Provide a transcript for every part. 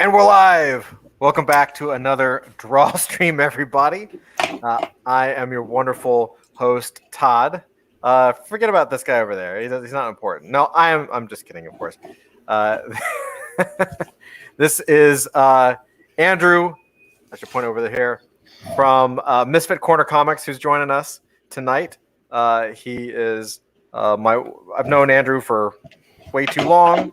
And we're live. Welcome back to another draw stream, everybody. I am your wonderful host, Todd. Forget about this guy over there. He's not important. No, I'm just kidding, of course. Uh, this is Andrew. I should point over here from Misfit Corner Comics, who's joining us tonight. He is I've known Andrew for way too long,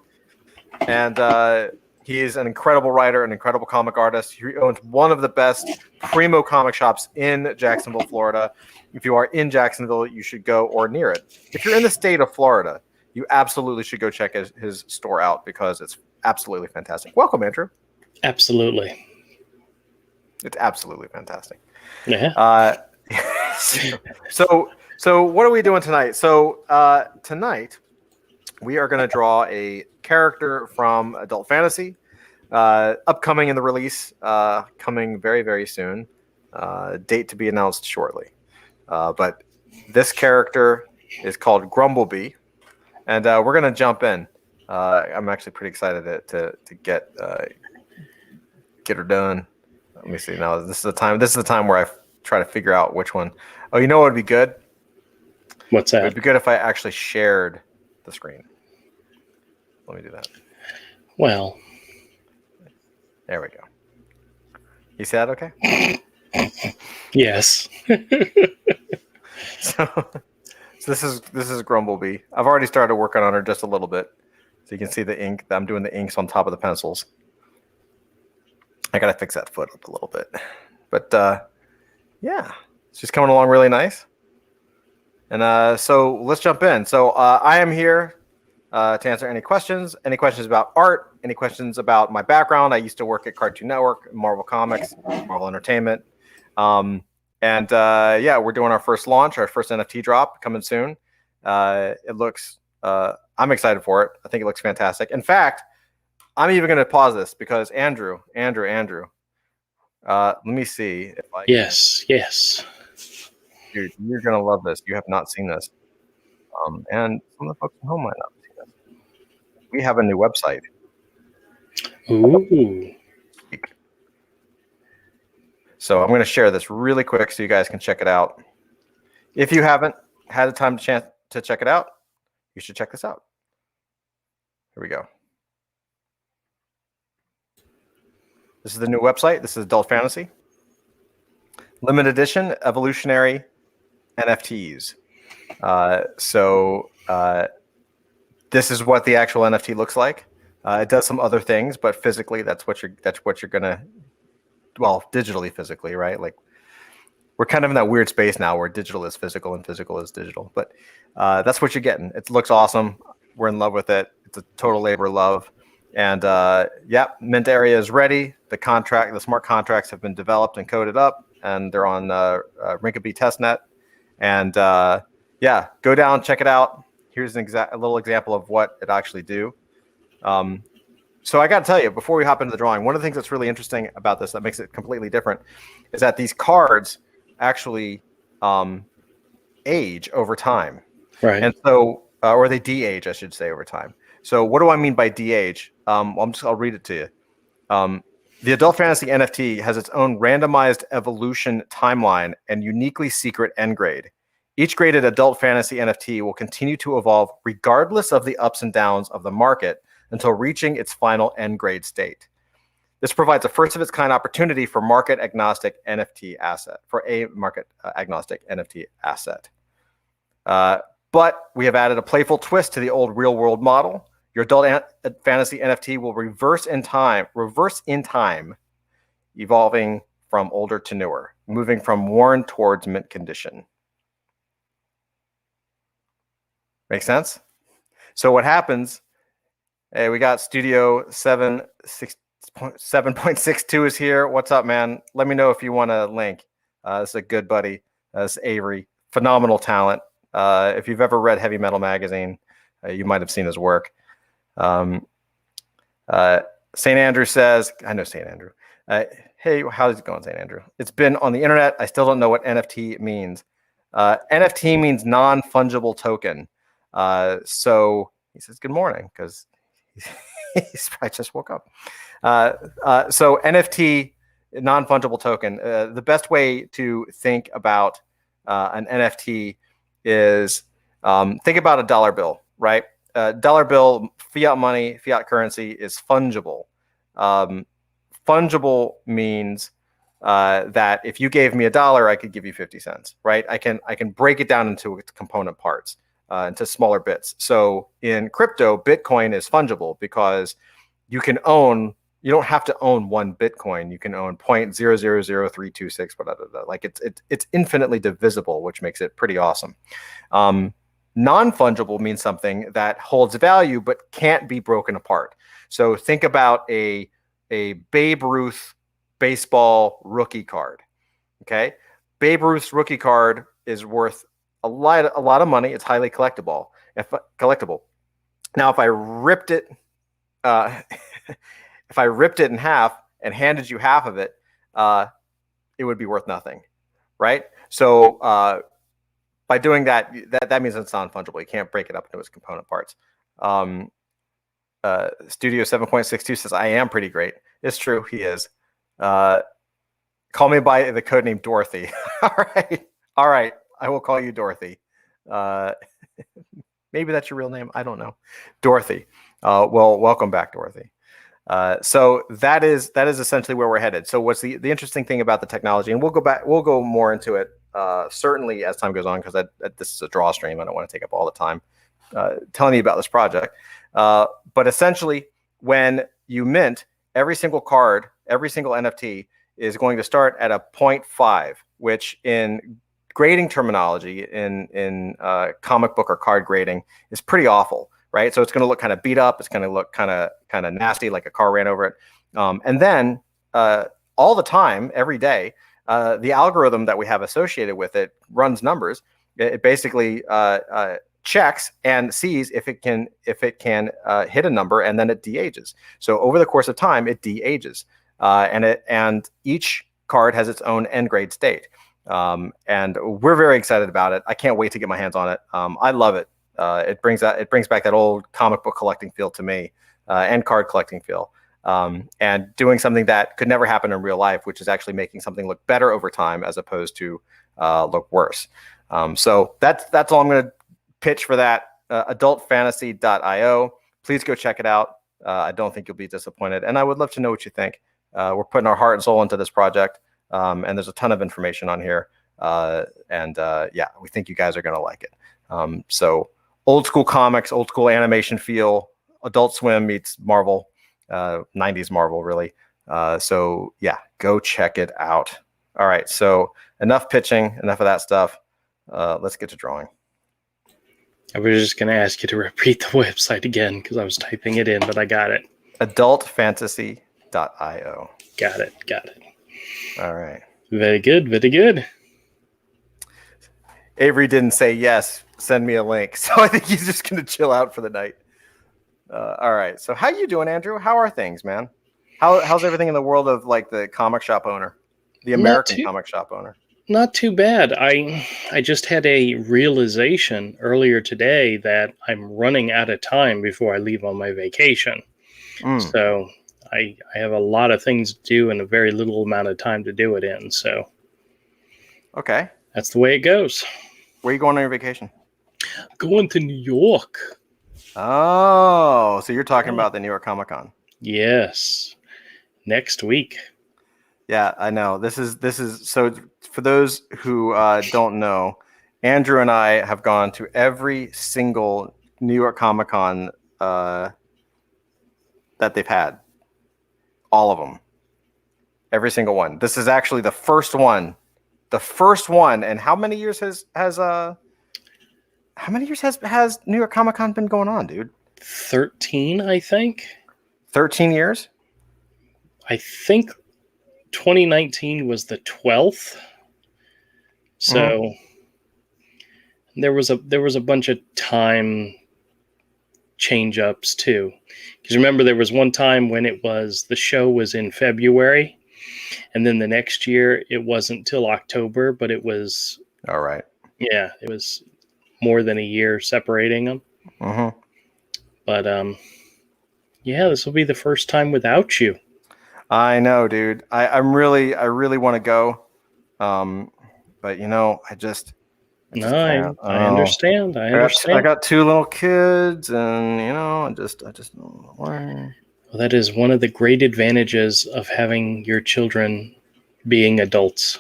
and he is an incredible writer, an incredible comic artist. He owns one of the best primo comic shops in Jacksonville, Florida. If you are in Jacksonville, you should go or near it. If you're in the state of Florida, you absolutely should go check his store out because it's absolutely fantastic. Welcome, Andrew. Absolutely. It's absolutely fantastic. Yeah. So what are we doing tonight? So tonight we are going to draw a character from Adult Fantasy, upcoming in the release, coming very, very soon. Date to be announced shortly. But this character is called Grumblebee, and we're going to jump in. I'm actually pretty excited to get her done. Let me see. Now this is the time. This is the time where I try to figure out which one. Oh, you know what would be good? What's that? It would be good if I actually shared the screen. Let me do that. Well, there we go. You see that okay? yes. So this is Grumblebee. I've already started working on her just a little bit, so you can see the ink. I'm doing the inks on top of the pencils. I gotta fix that foot up a little bit, but yeah, she's coming along really nice. And so let's jump in. So I am here to answer any questions about art, any questions about my background. I used to work at Cartoon Network, Marvel Comics, Marvel Entertainment. Yeah, we're doing our first launch, our first NFT drop coming soon. It looks, I'm excited for it. I think it looks fantastic. In fact, I'm even going to pause this because Andrew, let me see if I Yes. Dude, you're going to love this. You have not seen this. And some of the folks at home might not have seen this. We have a new website. Ooh. So I'm going to share this really quick so you guys can check it out. If you haven't had a time to check it out, you should check this out. Here we go. This is the new website. This is Adult Fantasy. Limited edition evolutionary NFTs. This is what the actual NFT looks like. It does some other things, but physically, that's what you're gonna. Well, digitally, physically, right? Like we're kind of in that weird space now where digital is physical and physical is digital. But that's what you're getting. It looks awesome. We're in love with it. It's a total labor of love. And yeah, mint area is ready. The smart contracts have been developed and coded up, and they're on Rinkeby testnet. And yeah, go down, check it out. Here's a little example of what it actually do. So I got to tell you, before we hop into the drawing, one of the things that's really interesting about this that makes it completely different is that these cards actually age over time. Right. And so, or they de-age, I should say, over time. So what do I mean by de-age? I'll read it to you. The Adult Fantasy NFT has its own randomized evolution timeline and uniquely secret end grade. Each graded Adult Fantasy NFT will continue to evolve regardless of the ups and downs of the market until reaching its final end grade state. This provides a first of its kind opportunity for a market agnostic NFT asset. But we have added a playful twist to the old real world model. Your Adult Fantasy NFT will reverse in time, evolving from older to newer, moving from worn towards mint condition. Make sense? So what happens? Hey, we got Studio 7.62 is here. What's up, man? Let me know if you want a link. This is a good buddy. This is Avery. Phenomenal talent. If you've ever read Heavy Metal Magazine, you might have seen his work. St. Andrew says, I know St. Andrew. Hey, how's it going, St. Andrew? It's been on the internet. I still don't know what NFT means. NFT means non-fungible token. So he says, good morning, because He's probably just woke up. So NFT, non-fungible token. The best way to think about an NFT is think about a dollar bill, right? Dollar bill, fiat money, fiat currency is fungible. Fungible means that if you gave me $1, I could give you 50 cents, right? I can break it down into its component parts, into smaller bits. So in crypto, Bitcoin is fungible because you don't have to own one Bitcoin. You can own 0.0000326, whatever. Like it's infinitely divisible, which makes it pretty awesome. Non-fungible means something that holds value but can't be broken apart. So think about a Babe Ruth baseball rookie card. Okay, Babe Ruth's rookie card is worth a lot of money. It's highly collectible. Now, if I ripped it, if I ripped it in half and handed you half of it, it would be worth nothing, right? So by doing that, that means it's non-fungible. You can't break it up into its component parts. Studio 7.62 says, I am pretty great. It's true, he is. Call me by the code name Dorothy. All right. I will call you Dorothy. Maybe that's your real name. I don't know. Dorothy. Well, welcome back, Dorothy. So that is essentially where we're headed. So what's the interesting thing about the technology, and we'll go more into it certainly as time goes on, because this is a draw stream. I don't want to take up all the time telling you about this project. But essentially, when you mint, every single card, every single NFT is going to start at a 0.5, which in grading terminology, in comic book or card grading, is pretty awful, right? So it's going to look kind of beat up. It's going to look kind of nasty, like a car ran over it. And then all the time, every day, the algorithm that we have associated with it runs numbers. It basically checks and sees if it can hit a number, and then it de-ages. So over the course of time, it de-ages, and each card has its own end grade state. And we're very excited about it. I can't wait to get my hands on it. I love it. It brings back that old comic book collecting feel to me, and card collecting feel. And doing something that could never happen in real life, which is actually making something look better over time as opposed to look worse. So that's all I'm going to pitch for that. Adultfantasy.io. Please go check it out. I don't think you'll be disappointed, and I would love to know what you think. We're putting our heart and soul into this project, and there's a ton of information on here. Yeah, we think you guys are going to like it. So old school comics, old school animation feel, Adult Swim meets Marvel, 90s Marvel, really. So yeah, go check it out. All right, so enough pitching, enough of that stuff. Let's get to drawing. I was just going to ask you to repeat the website again because I was typing it in, but I got it. Adultfantasy.io. Got it. All right. Very good. Very good. Avery didn't say yes. Send me a link. So I think he's just going to chill out for the night. All right. So how you doing, Andrew? How are things, man? How's everything in the world of like the comic shop owner, the American comic shop owner? Not too bad. I just had a realization earlier today that I'm running out of time before I leave on my vacation. So I have a lot of things to do and a very little amount of time to do it in. So okay, that's the way it goes. Where are you going on your vacation? Going to New York. Oh, so you're talking about the New York Comic Con? Yes, next week. Yeah, I know. This is so. For those who don't know, Andrew and I have gone to every single New York Comic Con that they've had. All of them. Every single one. This is actually the first one. The first one. And how many years has New York Comic Con been going on, dude? 13, I think. 13 years? I think 2019 was the 12th. So there was a bunch of time change ups too. Because remember, there was one time when the show was in February, and then the next year it wasn't till October, but it was all right. Yeah, it was more than a year separating them. But Yeah, this will be the first time without you. I know, dude. I really want to go. But I No, just can't. I understand. I I understand. got two little kids, and I just don't know why. Well, that is one of the great advantages of having your children being adults.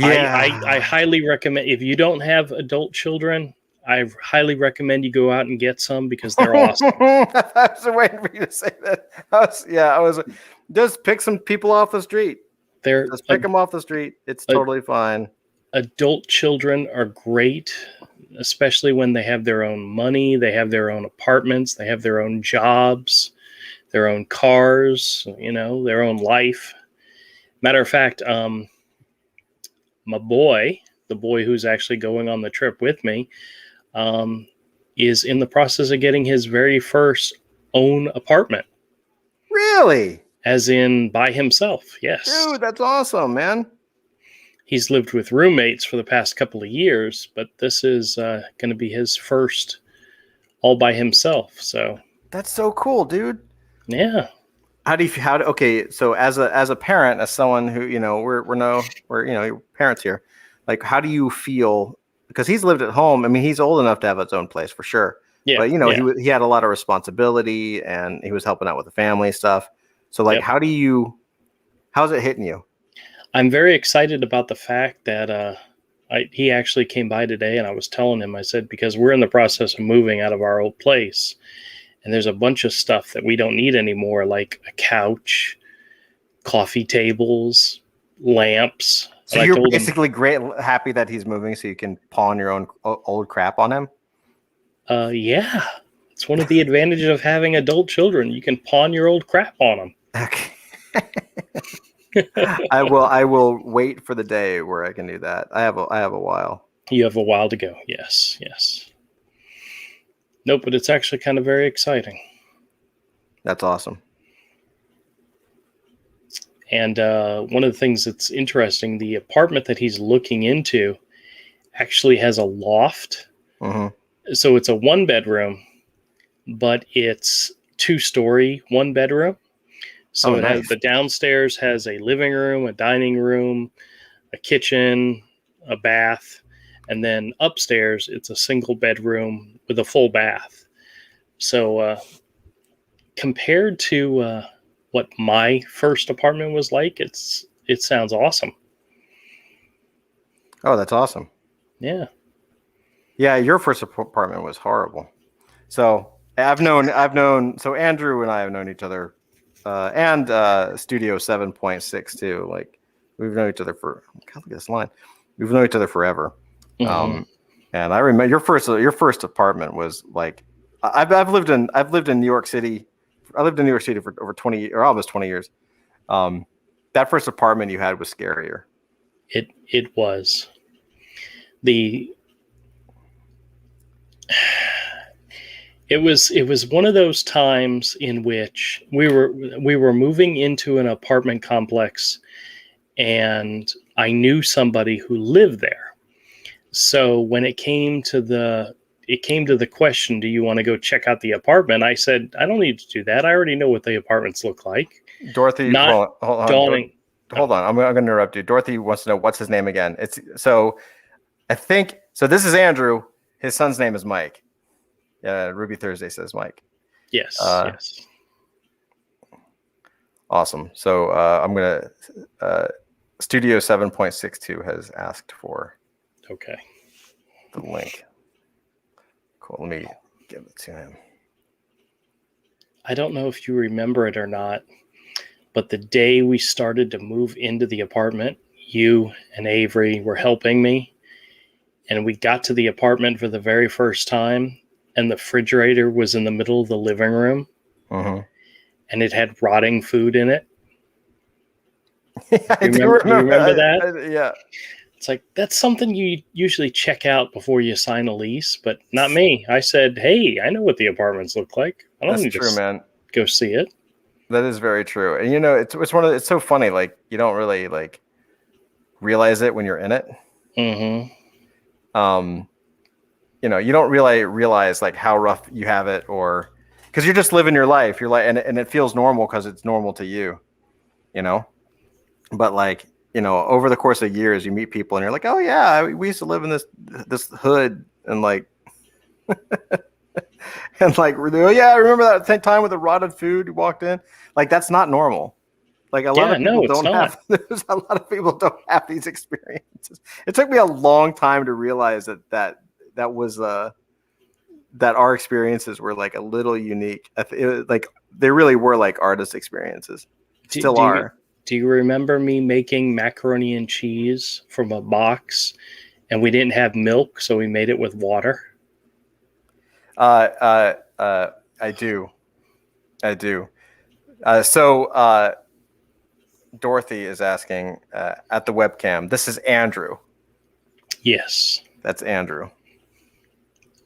I Yeah. highly recommend, if you don't have adult children, I highly recommend you go out and get some because they're awesome. I was waiting for you to say that. I was just pick some people off the street. They're Just pick them off the street. It's a, totally fine. adult children are great, especially when they have their own money, they have their own apartments, they have their own jobs, their own cars, their own life. Matter of fact, my boy, the boy who's actually going on the trip with me, is in the process of getting his very first own apartment. Really? As in by himself, yes. Dude, that's awesome, man. He's lived with roommates for the past couple of years, but this is going to be his first all by himself. So that's so cool, dude. Yeah. Okay, so as a parent, as someone who, we're parents here, like, how do you feel? Because he's lived at home. I mean, he's old enough to have his own place for sure. Yeah. But yeah. he had a lot of responsibility, and he was helping out with the family stuff. So like, Yep. how's it hitting you? I'm very excited about the fact that he actually came by today, and I was telling him, I said, because we're in the process of moving out of our old place, and there's a bunch of stuff that we don't need anymore, like a couch, coffee tables, lamps. So you're basically happy that he's moving, so you can pawn your own old crap on him. Yeah, it's one of the advantages of having adult children. You can pawn your old crap on them. Okay. I will wait for the day where I can do that. I have a while. You have a while to go. Yes. Nope, but it's actually kind of very exciting. That's awesome. And one of the things that's interesting, the apartment that he's looking into actually has a loft. Mm-hmm. So it's a 1-bedroom, but it's 2-story 1-bedroom. So nice. The downstairs has a living room, a dining room, a kitchen, a bath, and then upstairs it's a single bedroom with a full bath. So compared to what my first apartment was like, it sounds awesome. Oh, that's awesome. Yeah. Yeah, your first apartment was horrible. So I've known. So Andrew and I have known each other, and Studio 7.62. Like, we've known each other for. God, look at this line. We've known each other forever. Mm-hmm. And I remember your first apartment was like, I've lived in New York City. I lived in New York City for over 20 or almost 20 years. That first apartment you had was scarier. It was. It was one of those times in which we were moving into an apartment complex, and I knew somebody who lived there. So when it came to the question, do you want to go check out the apartment? I said, I don't need to do that. I already know what the apartments look like. Dorothy, not hold on. dawning. Hold on. I'm going to interrupt you. Dorothy wants to know what's his name again. I think so. This is Andrew. His son's name is Mike. Ruby Thursday says Mike. Yes. Yes. Awesome. So I'm going to Studio 7.62 has asked for the link. Cool. Let me give it to him. I don't know if you remember it or not, but the day we started to move into the apartment, you and Avery were helping me, and we got to the apartment for the very first time, and the refrigerator was in the middle of the living room, and it had rotting food in it. I do remember that? Yeah. It's like, that's something you usually check out before you sign a lease, but not me. I said, hey, I know what the apartments look like. I don't need to go see it. That is very true. And it's so funny. Like, you don't really like realize it when you're in it. Mm-hmm. You don't really realize like how rough you have it, or because you're just living your life. You're like, and it feels normal because it's normal to you, you know. But like, you know, over the course of years, you meet people and you're like, oh yeah, we used to live in this hood, and like, and like, oh yeah, I remember that time with the rotted food you walked in. Like, that's not normal. Like a lot of people it's don't not. have. There's a lot of people don't have these experiences. It took me a long time to realize that was that our experiences were like a little unique. Like they really were like artist experiences. Still are. Do you remember me making macaroni and cheese from a box, and we didn't have milk, so we made it with water? I do. So Dorothy is asking at the webcam. This is Andrew. Yes. That's Andrew.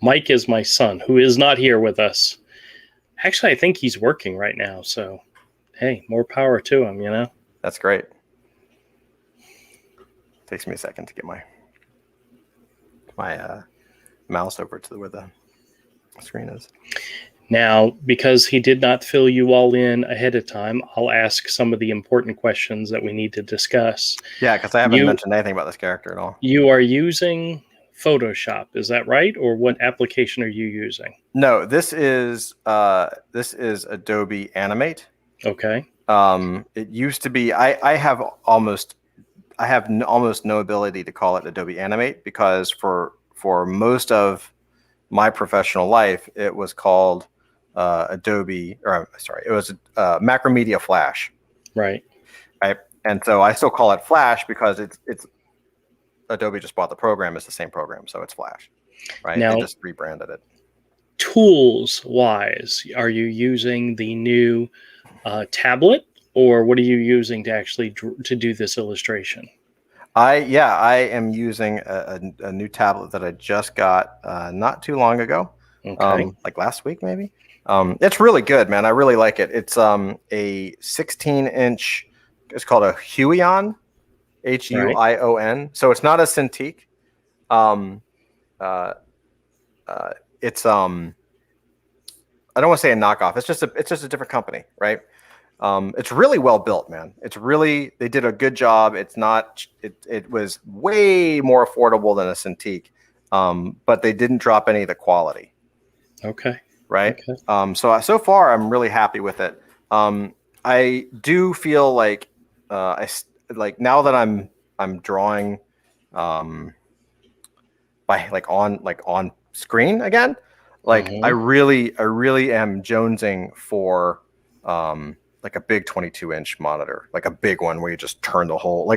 Mike is my son, who is not here with us. Actually, I think he's working right now. So, hey, more power to him, you know? That's great. Takes me a second to get my mouse over to where the screen is. Now, because he did not fill you all in ahead of time, I'll ask some of the important questions that we need to discuss. Yeah, because I haven't mentioned anything about this character at all. You are using Photoshop, is that right? Or what application are you using? No, this is Adobe Animate. Okay. It used to be. I have almost no ability to call it Adobe Animate because for most of my professional life, it was called Adobe, or sorry, it was Macromedia Flash. Right. Right. And so I still call it Flash because it's Adobe just bought the program. It's the same program, so it's Flash. Right. Now, they just rebranded it. Tools wise, are you using the new tablet, or what are you using to actually to do this illustration? I am using a new tablet that I just got not too long ago. Okay. Like last week maybe. It's really good, man. I really like it. It's a 16-inch. It's called a Huion, Huion. So it's not a Cintiq. It's I don't want to say a knockoff. It's just a different company, right? It's really well built, man. They did a good job. It was way more affordable than a Cintiq, but they didn't drop any of the quality. Okay. Right. Okay. So far I'm really happy with it. I do feel like now that I'm drawing by on screen again, I really am jonesing for like a big 22-inch monitor, like a big one where you just turn the whole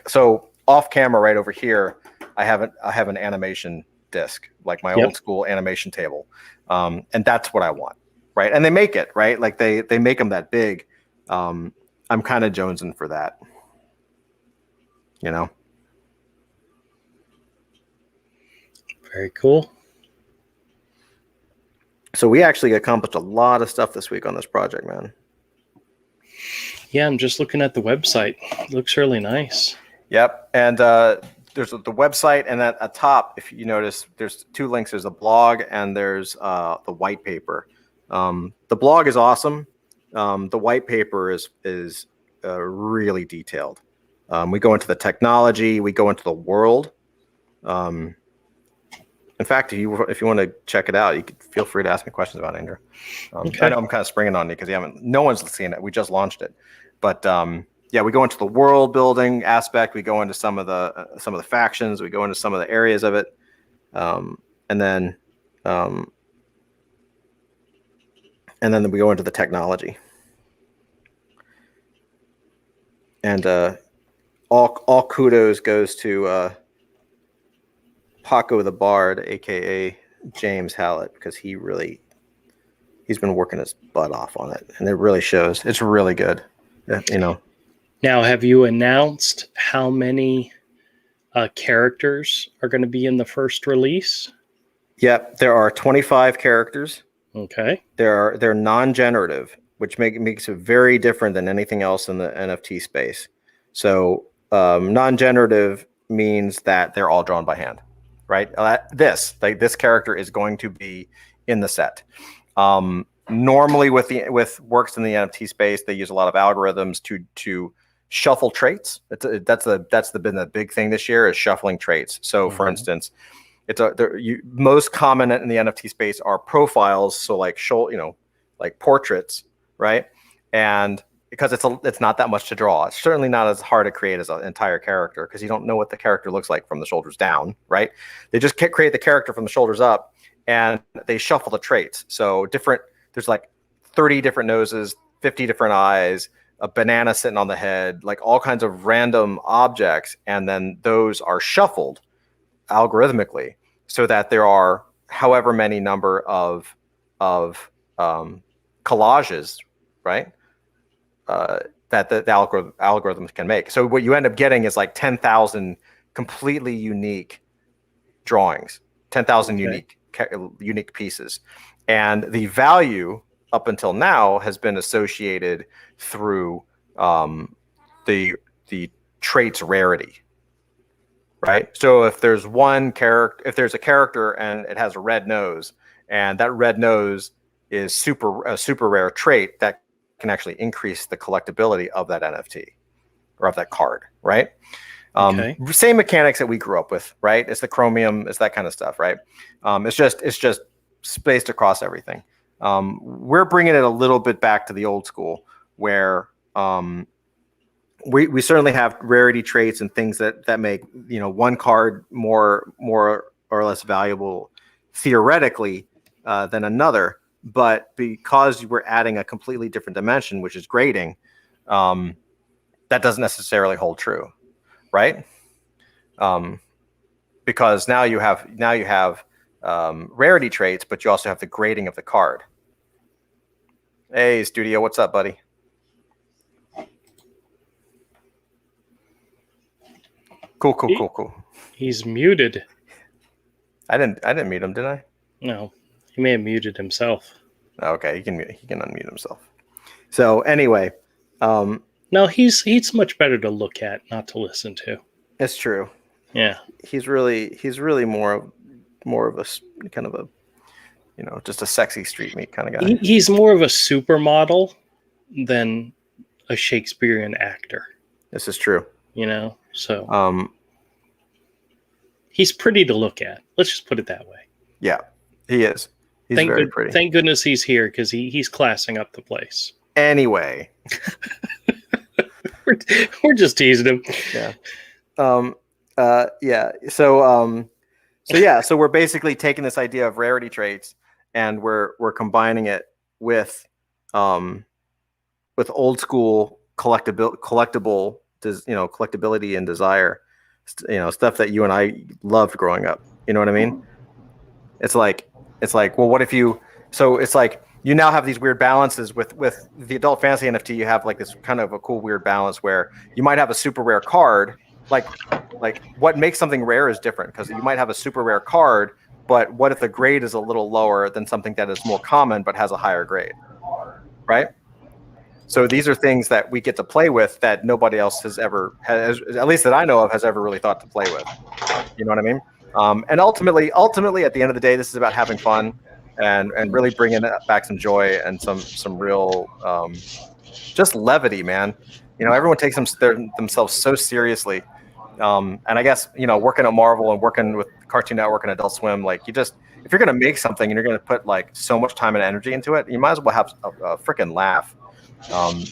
so off camera right over here. I have an animation disc, like my old school animation table, and that's what I want, right? And they make it right, like they make them that big. I'm kind of jonesing for that, you know. Very cool. So we actually accomplished a lot of stuff this week on this project, man. Yeah, I'm just looking at the website. It looks really nice. Yep. And there's the website, and at the top, if you notice, there's two links. There's a blog and there's the white paper. The blog is awesome. The white paper is really detailed. We go into the technology. We go into the world. In fact, if you want to check it out, you can feel free to ask me questions about it, Andrew. Okay. I know I'm kind of springing on you because no one's seen it. We just launched it, but yeah, we go into the world building aspect. We go into some of the factions. We go into some of the areas of it, and then we go into the technology. And all kudos goes to Paco the Bard, aka James Hallett, because he's been working his butt off on it, and it really shows. It's really good, you know. Now, have you announced how many characters are going to be in the first release? Yep, there are 25 characters. Okay. They're non-generative, which makes it very different than anything else in the NFT space. So non-generative means that they're all drawn by hand. Right, this character is going to be in the set. normally with works in the NFT space, they use a lot of algorithms to shuffle traits. That's been the big thing this year is shuffling traits. So for instance, most common in the NFT space are profiles. So like like portraits, right? And because it's not that much to draw. It's certainly not as hard to create as an entire character because you don't know what the character looks like from the shoulders down, right? They just create the character from the shoulders up and they shuffle the traits. So there's like 30 different noses, 50 different eyes, a banana sitting on the head, like all kinds of random objects. And then those are shuffled algorithmically so that there are however many number of collages, right? That the algorithms can make. So what you end up getting is like 10,000 completely unique drawings, 10,000 unique pieces. And the value up until now has been associated through the trait's rarity, right? So if there's a character and it has a red nose, and that red nose is a super rare trait that can actually increase the collectability of that NFT or of that card, right? Same mechanics that we grew up with, right? It's the chromium, it's that kind of stuff, right? It's just spaced across everything. We're bringing it a little bit back to the old school where we certainly have rarity traits and things that make one card more or less valuable theoretically than another. But because we're adding a completely different dimension, which is grading, that doesn't necessarily hold true, right? Because now you have rarity traits, but you also have the grading of the card. Hey, Studio, what's up, buddy? Cool. He's muted. I didn't mute him, did I? No, he may have muted himself. Okay, he can unmute himself. So anyway, no, he's much better to look at, not to listen to. It's true. Yeah, he's really more of a kind of a just a sexy street meat kind of guy. He's more of a supermodel than a Shakespearean actor. This is true. So he's pretty to look at. Let's just put it that way. Yeah, he is. He's very pretty. Thank goodness he's here because he's classing up the place. Anyway, we're just teasing him. Yeah. Yeah. So we're basically taking this idea of rarity traits and we're combining it with old school collectibility and desire, stuff that you and I loved growing up. You know what I mean? It's like, well, what if you now have these weird balances with the adult fantasy NFT. You have like this kind of a cool weird balance where you might have a super rare card. Like what makes something rare is different because you might have a super rare card, but what if the grade is a little lower than something that is more common but has a higher grade, right? So these are things that we get to play with that nobody else has, at least that I know of, has ever really thought to play with. You know what I mean? And ultimately, at the end of the day, this is about having fun and really bringing back some joy and some real just levity, man. Everyone takes themselves so seriously. And I guess, working at Marvel and working with Cartoon Network and Adult Swim, if you're going to make something and you're going to put so much time and energy into it, you might as well have a freaking laugh.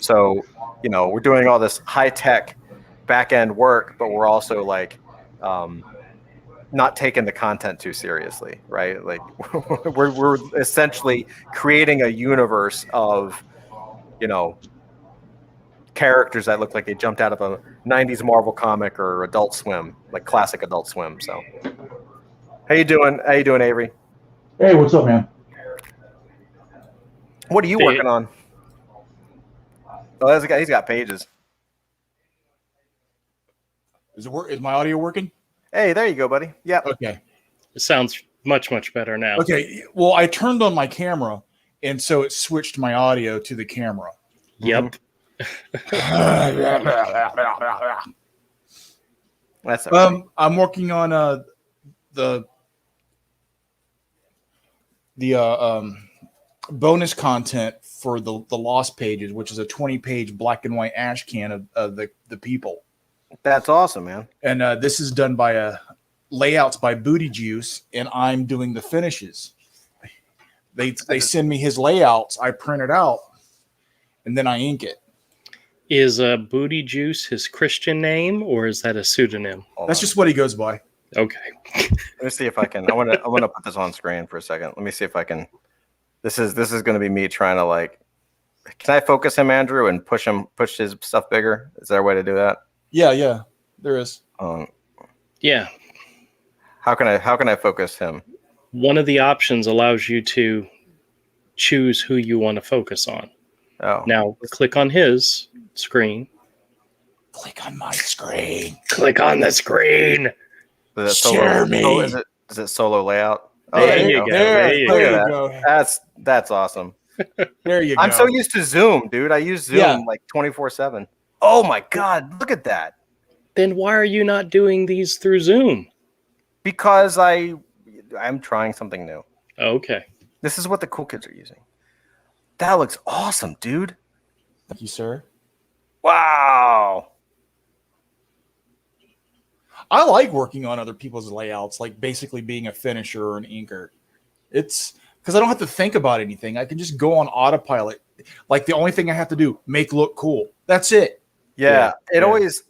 So, we're doing all this high tech back end work, but we're also not taking the content too seriously, right? We're essentially creating a universe of, characters that look like they jumped out of a 90s Marvel comic or Adult Swim, like classic Adult Swim. So how you doing, Avery? Hey, what's up, man? What are you working on? Oh, he's got pages. Is my audio working? Hey, there you go, buddy. Yeah. Okay. It sounds much, much better now. Okay. Well, I turned on my camera, and so it switched my audio to the camera. Yep. That's okay. I'm working on the bonus content for the Lost Pages, which is a 20-page black and white ash can of the people. That's awesome, man. And this is done by layouts by Booty Juice, and I'm doing the finishes. They send me his layouts, I print it out, and then I ink it. Is Booty Juice his Christian name, or is that a pseudonym? That's just what he goes by. Okay. Let me see if I can. I want to put this on screen for a second. Let me see if I can. This is going to be me trying to like. Can I focus him, Andrew, and push his stuff bigger? Is there a way to do that? Yeah, there is. Yeah. How can I focus him? One of the options allows you to choose who you want to focus on. Oh. Now, click on his screen. Click on my screen. Click on the screen. Is it Share me. Oh, is it solo layout? Oh, There you go. There you There go. you go. That's awesome. There you go. I'm so used to Zoom, dude. I use Zoom like 24/7. Oh my God, look at that. Then why are you not doing these through Zoom? Because I'm trying something new. Okay. This is what the cool kids are using. That looks awesome, dude. Thank you, sir. Wow. I like working on other people's layouts, like basically being a finisher or an inker. It's because I don't have to think about anything. I can just go on autopilot. Like the only thing I have to do, make look cool. That's it. Yeah. It Yeah. always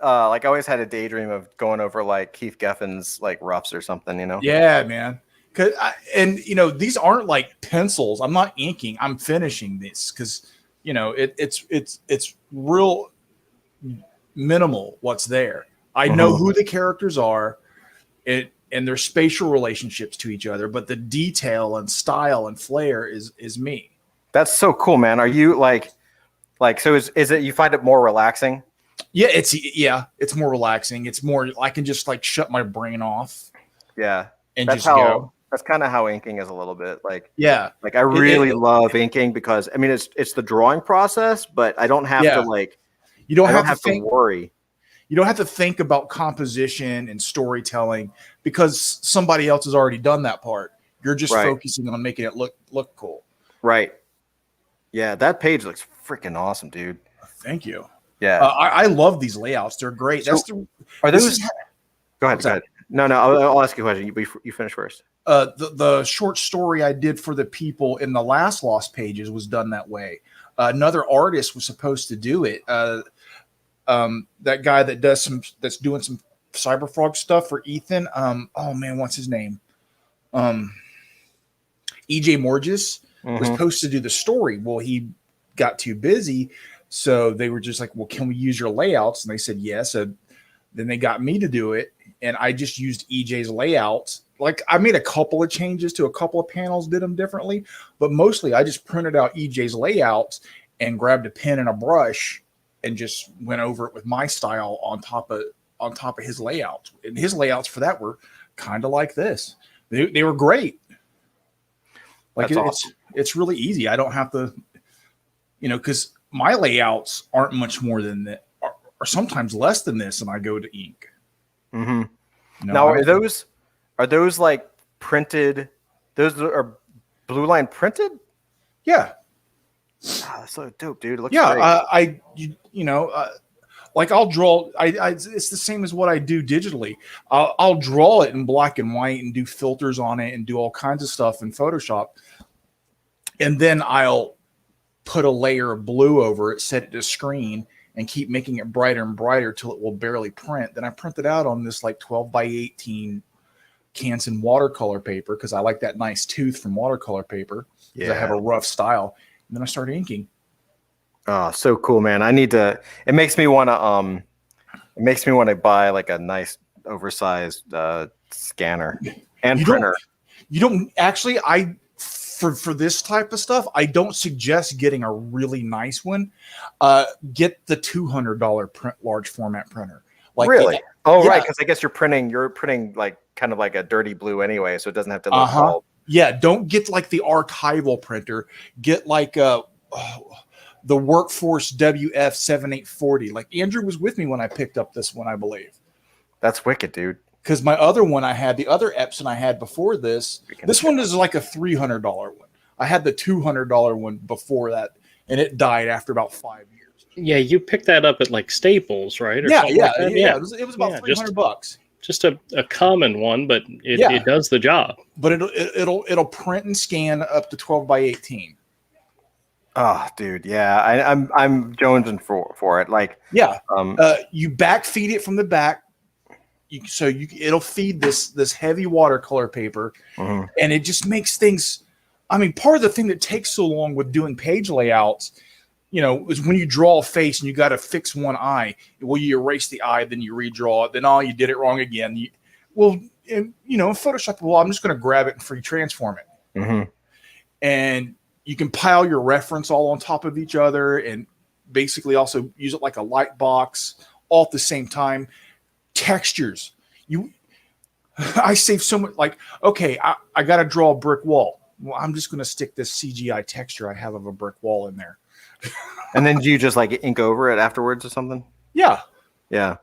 like I always had a daydream of going over like Keith Geffen's like roughs or something, you know? Yeah, man. These aren't like pencils. I'm not inking. I'm finishing this because it's real minimal what's there. I know who the characters are, and their spatial relationships to each other, but the detail and style and flair is me. That's so cool, man. Are you like so is it you find it more relaxing? Yeah, it's more relaxing. It's more I can just like shut my brain off. Yeah. And That's just how go. that's kind of how inking is a little bit. Like Yeah. I really love inking because I mean it's the drawing process, but I don't have to like You don't I have don't to have to worry. You don't have to think about composition and storytelling because somebody else has already done that part. You're just focusing on making it look cool. Right. Yeah, that page looks freaking awesome, dude. Thank you. Yeah. I love these layouts. They're great. So, Are those? Go ahead. What's Go that? ahead. No. I'll ask you a question. You finish first. The short story I did for the people in the last Lost Pages was done that way. Another artist was supposed to do it. That guy that's doing some Cyberfrog stuff for Ethan. Oh man, what's his name? EJ Morges was supposed to do the story. Well, he got too busy, so they were just like, "Well, can we use your layouts?" And they said yes. And then they got me to do it, and I just used EJ's layouts. Like I made a couple of changes to a couple of panels, did them differently, but mostly I just printed out EJ's layouts and grabbed a pen and a brush and just went over it with my style on top of his layouts. And his layouts for that were kind of like this. They were great. Like it's really easy. I don't have to, because my layouts aren't much more than that, or sometimes less than this, and I go to ink. Now, are those like printed? Those are Blue Line printed? Yeah. Oh, that's so dope, dude. It looks great. Like I'll draw. It's the same as what I do digitally. I'll draw it in black and white and do filters on it and do all kinds of stuff in Photoshop, and then I'll put a layer of blue over it, set it to screen, and keep making it brighter and brighter till it will barely print. Then I print it out on this like 12 by 18 Canson watercolor paper because I like that nice tooth from watercolor paper. Yeah, I have a rough style. And then I started inking. Oh, so cool, man. It makes me want to buy like a nice oversized scanner and printer. You don't actually, for this type of stuff, I don't suggest getting a really nice one. Get the $200 large format printer. Like really? Right. Because I guess you're printing like kind of like a dirty blue anyway, so it doesn't have to look all. Yeah, don't get like the archival printer. Get like the Workforce WF7840. Like Andrew was with me when I picked up this one, I believe. That's wicked, dude. Because my other one I had, the other Epson I had before this one is like a $300 one. I had the $200 one before that, and it died after about 5 years. Yeah, you picked that up at like Staples, right? Or Yeah, something yeah, like that? yeah. It was about Yeah, $300. Just a common one, but Yeah. it does the job. But it'll print and scan up to 12 by 18. Oh, dude, yeah, I'm jonesing for it. Like, Yeah, um, you back feed it from the back, it'll feed this heavy watercolor paper, mhm. and it just makes things. I mean, part of the thing that takes so long with doing page layouts, is when you draw a face and you got to fix one eye. Well, you erase the eye, then you redraw it, then you did it wrong again. In Photoshop, well, I'm just going to grab it and free transform it, Mhm. and you can pile your reference all on top of each other, and basically also use it like a light box all at the same time. Textures, I save so much. Like, okay, I got to draw a brick wall. Well, I'm just going to stick this CGI texture I have of a brick wall in there. And then do you just like ink over it afterwards or something? Yeah. Yeah.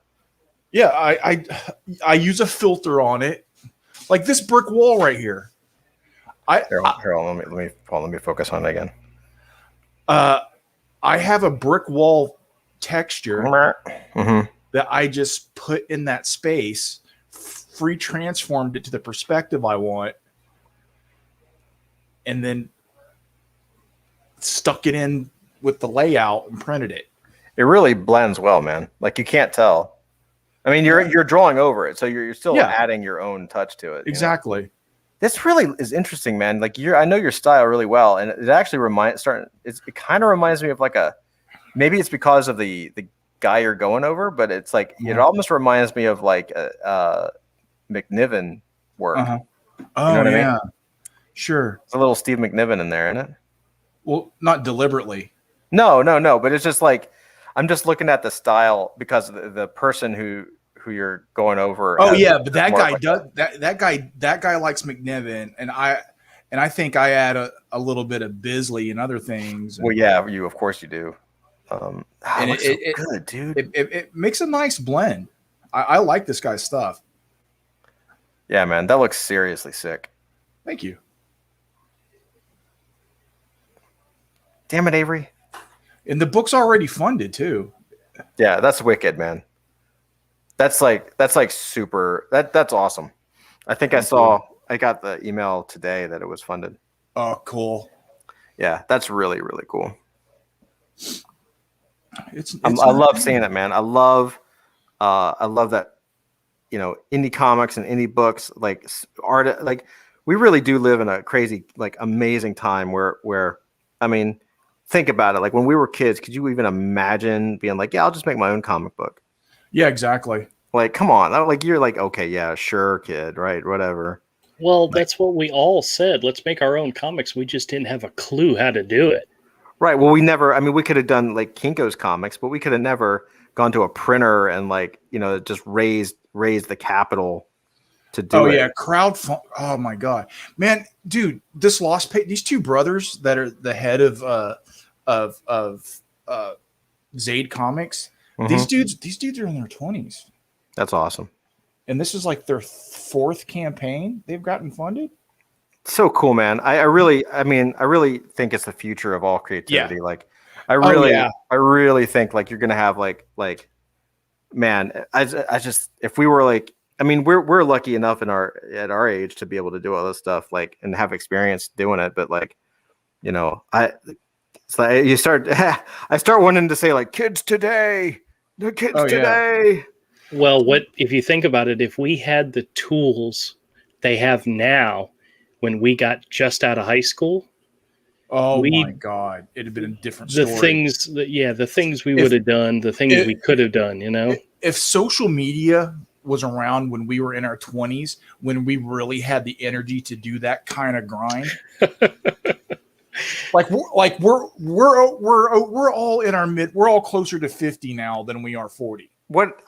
I use a filter on it, like this brick wall right here. Harold, let me focus on it again. I have a brick wall texture Mhm. that I just put in that space, free transformed it to the perspective I want, and then stuck it in with the layout and printed it. It really blends well, man. Like you can't tell. I mean, you're drawing over it, so you're still adding your own touch to it. Exactly. This really is interesting, man. Like I know your style really well, and it actually it kind of reminds me of like maybe it's because of the guy you're going over, but it's like it almost reminds me of like McNiven work. Uh-huh. Oh, you know what yeah. I mean? Sure. It's a little Steve McNiven in there, isn't it? Well, not deliberately. No, but it's just like I'm just looking at the style because the person who you're going over. Oh yeah, but that guy like does that guy likes McNiven, and I think I add a little bit of Bisley and other things. Well, yeah, of course you do. And it so good, dude. It makes a nice blend. I like this guy's stuff. Yeah, man, that looks seriously sick. Thank you. Damn it, Avery. And the book's already funded too. Yeah, that's wicked, man. That's like super. That's awesome. I think I got the email today that it was funded. Oh, cool. Yeah, that's really, really cool. I love seeing it, man. I love that, indie comics and indie books, like art, like we really do live in a crazy, like amazing time where, I mean, think about it. Like when we were kids, could you even imagine being like, yeah, I'll just make my own comic book? Yeah, exactly. Like, come on. Like, you're like, okay, yeah, sure, kid. Right. Whatever. Well, that's what we all said. Let's make our own comics. We just didn't have a clue how to do it. Right. Well, we could have done like Kinko's comics, but we could have never gone to a printer and like, just raised the capital to do it. Oh yeah. Crowdfund. Oh my God, man, dude, this Lost Page, these two brothers that are the head of Zaid Comics. Mhm. These dudes are in their 20s. That's awesome. And this is like their fourth campaign they've gotten funded. So cool, man. I really think it's the future of all creativity. Yeah. Like, I really think like you're gonna have like, man. I just if we were like, I mean, we're lucky enough at our age to be able to do all this stuff, like, and have experience doing it. But like, it's like you start. I start wanting to say like, kids today, the kids today. Well, what if you think about it? If we had the tools they have now, when we got just out of high school, my God, it'd have been a different story. The things we would have done, the things we could have done. If social media was around when we were in our 20s, when we really had the energy to do that kind of grind. we're all in our we're all closer to 50 now than we are 40. What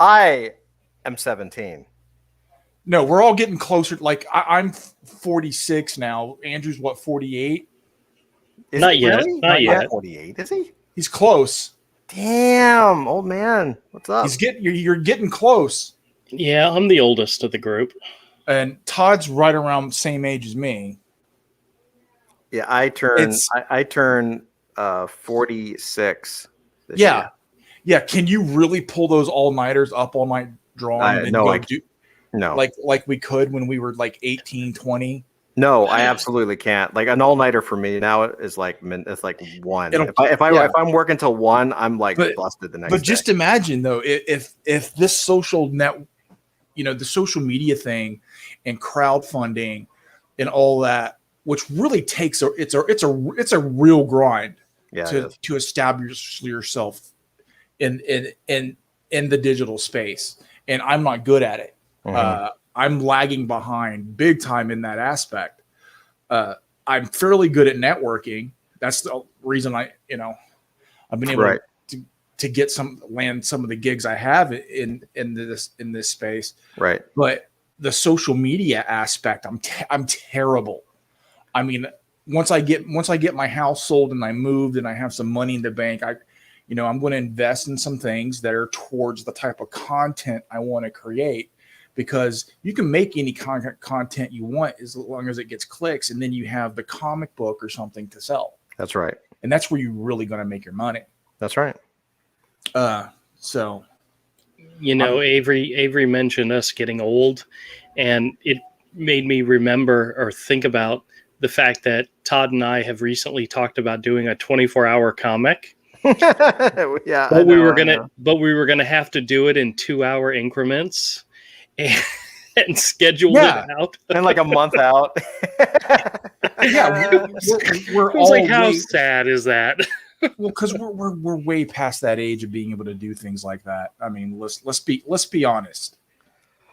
I am 17. No, we're all getting closer. Like I'm 46 now. Andrew's 48? Not yet. 48, is he? He's close. Damn, old man. What's up? You're getting close. Yeah, I'm the oldest of the group. And Todd's right around the same age as me. Yeah, I turn It's- I turn 46 this Yeah. year. Yeah. Can you really pull those all-nighters up all night drawing and then No, go I do no. like we could when we were like 18, 20? No, I absolutely can't. Like an all-nighter for me now is like it's like one. It'll- If yeah. I'm working till one, I'm like But- busted the next But just day. imagine though, if this social net, the social media thing and crowdfunding and all that, which really takes it's a real grind Yeah, it is. to establish yourself in the digital space, and I'm not good at it. Mhm. I'm lagging behind big time in that aspect. I'm fairly good at networking. That's the reason I've been able Right. to land some of the gigs I have in this space. Right. But the social media aspect, I'm terrible. I mean, once I get my house sold and I moved and I have some money in the bank, I'm going to invest in some things that are towards the type of content I want to create, because you can make any content you want as long as it gets clicks, and then you have the comic book or something to sell. That's right. And that's where you're really going to make your money. That's right. So Avery mentioned us getting old, and it made me remember or think about the fact that Todd and I have recently talked about doing a 24-hour comic. Yeah. But we were gonna have to do it in 2-hour increments and schedule Yeah. it out. and like a month out. yeah, we're I was all like, how way, sad is that? well, because we're way past that age of being able to do things like that. I mean, let's be honest.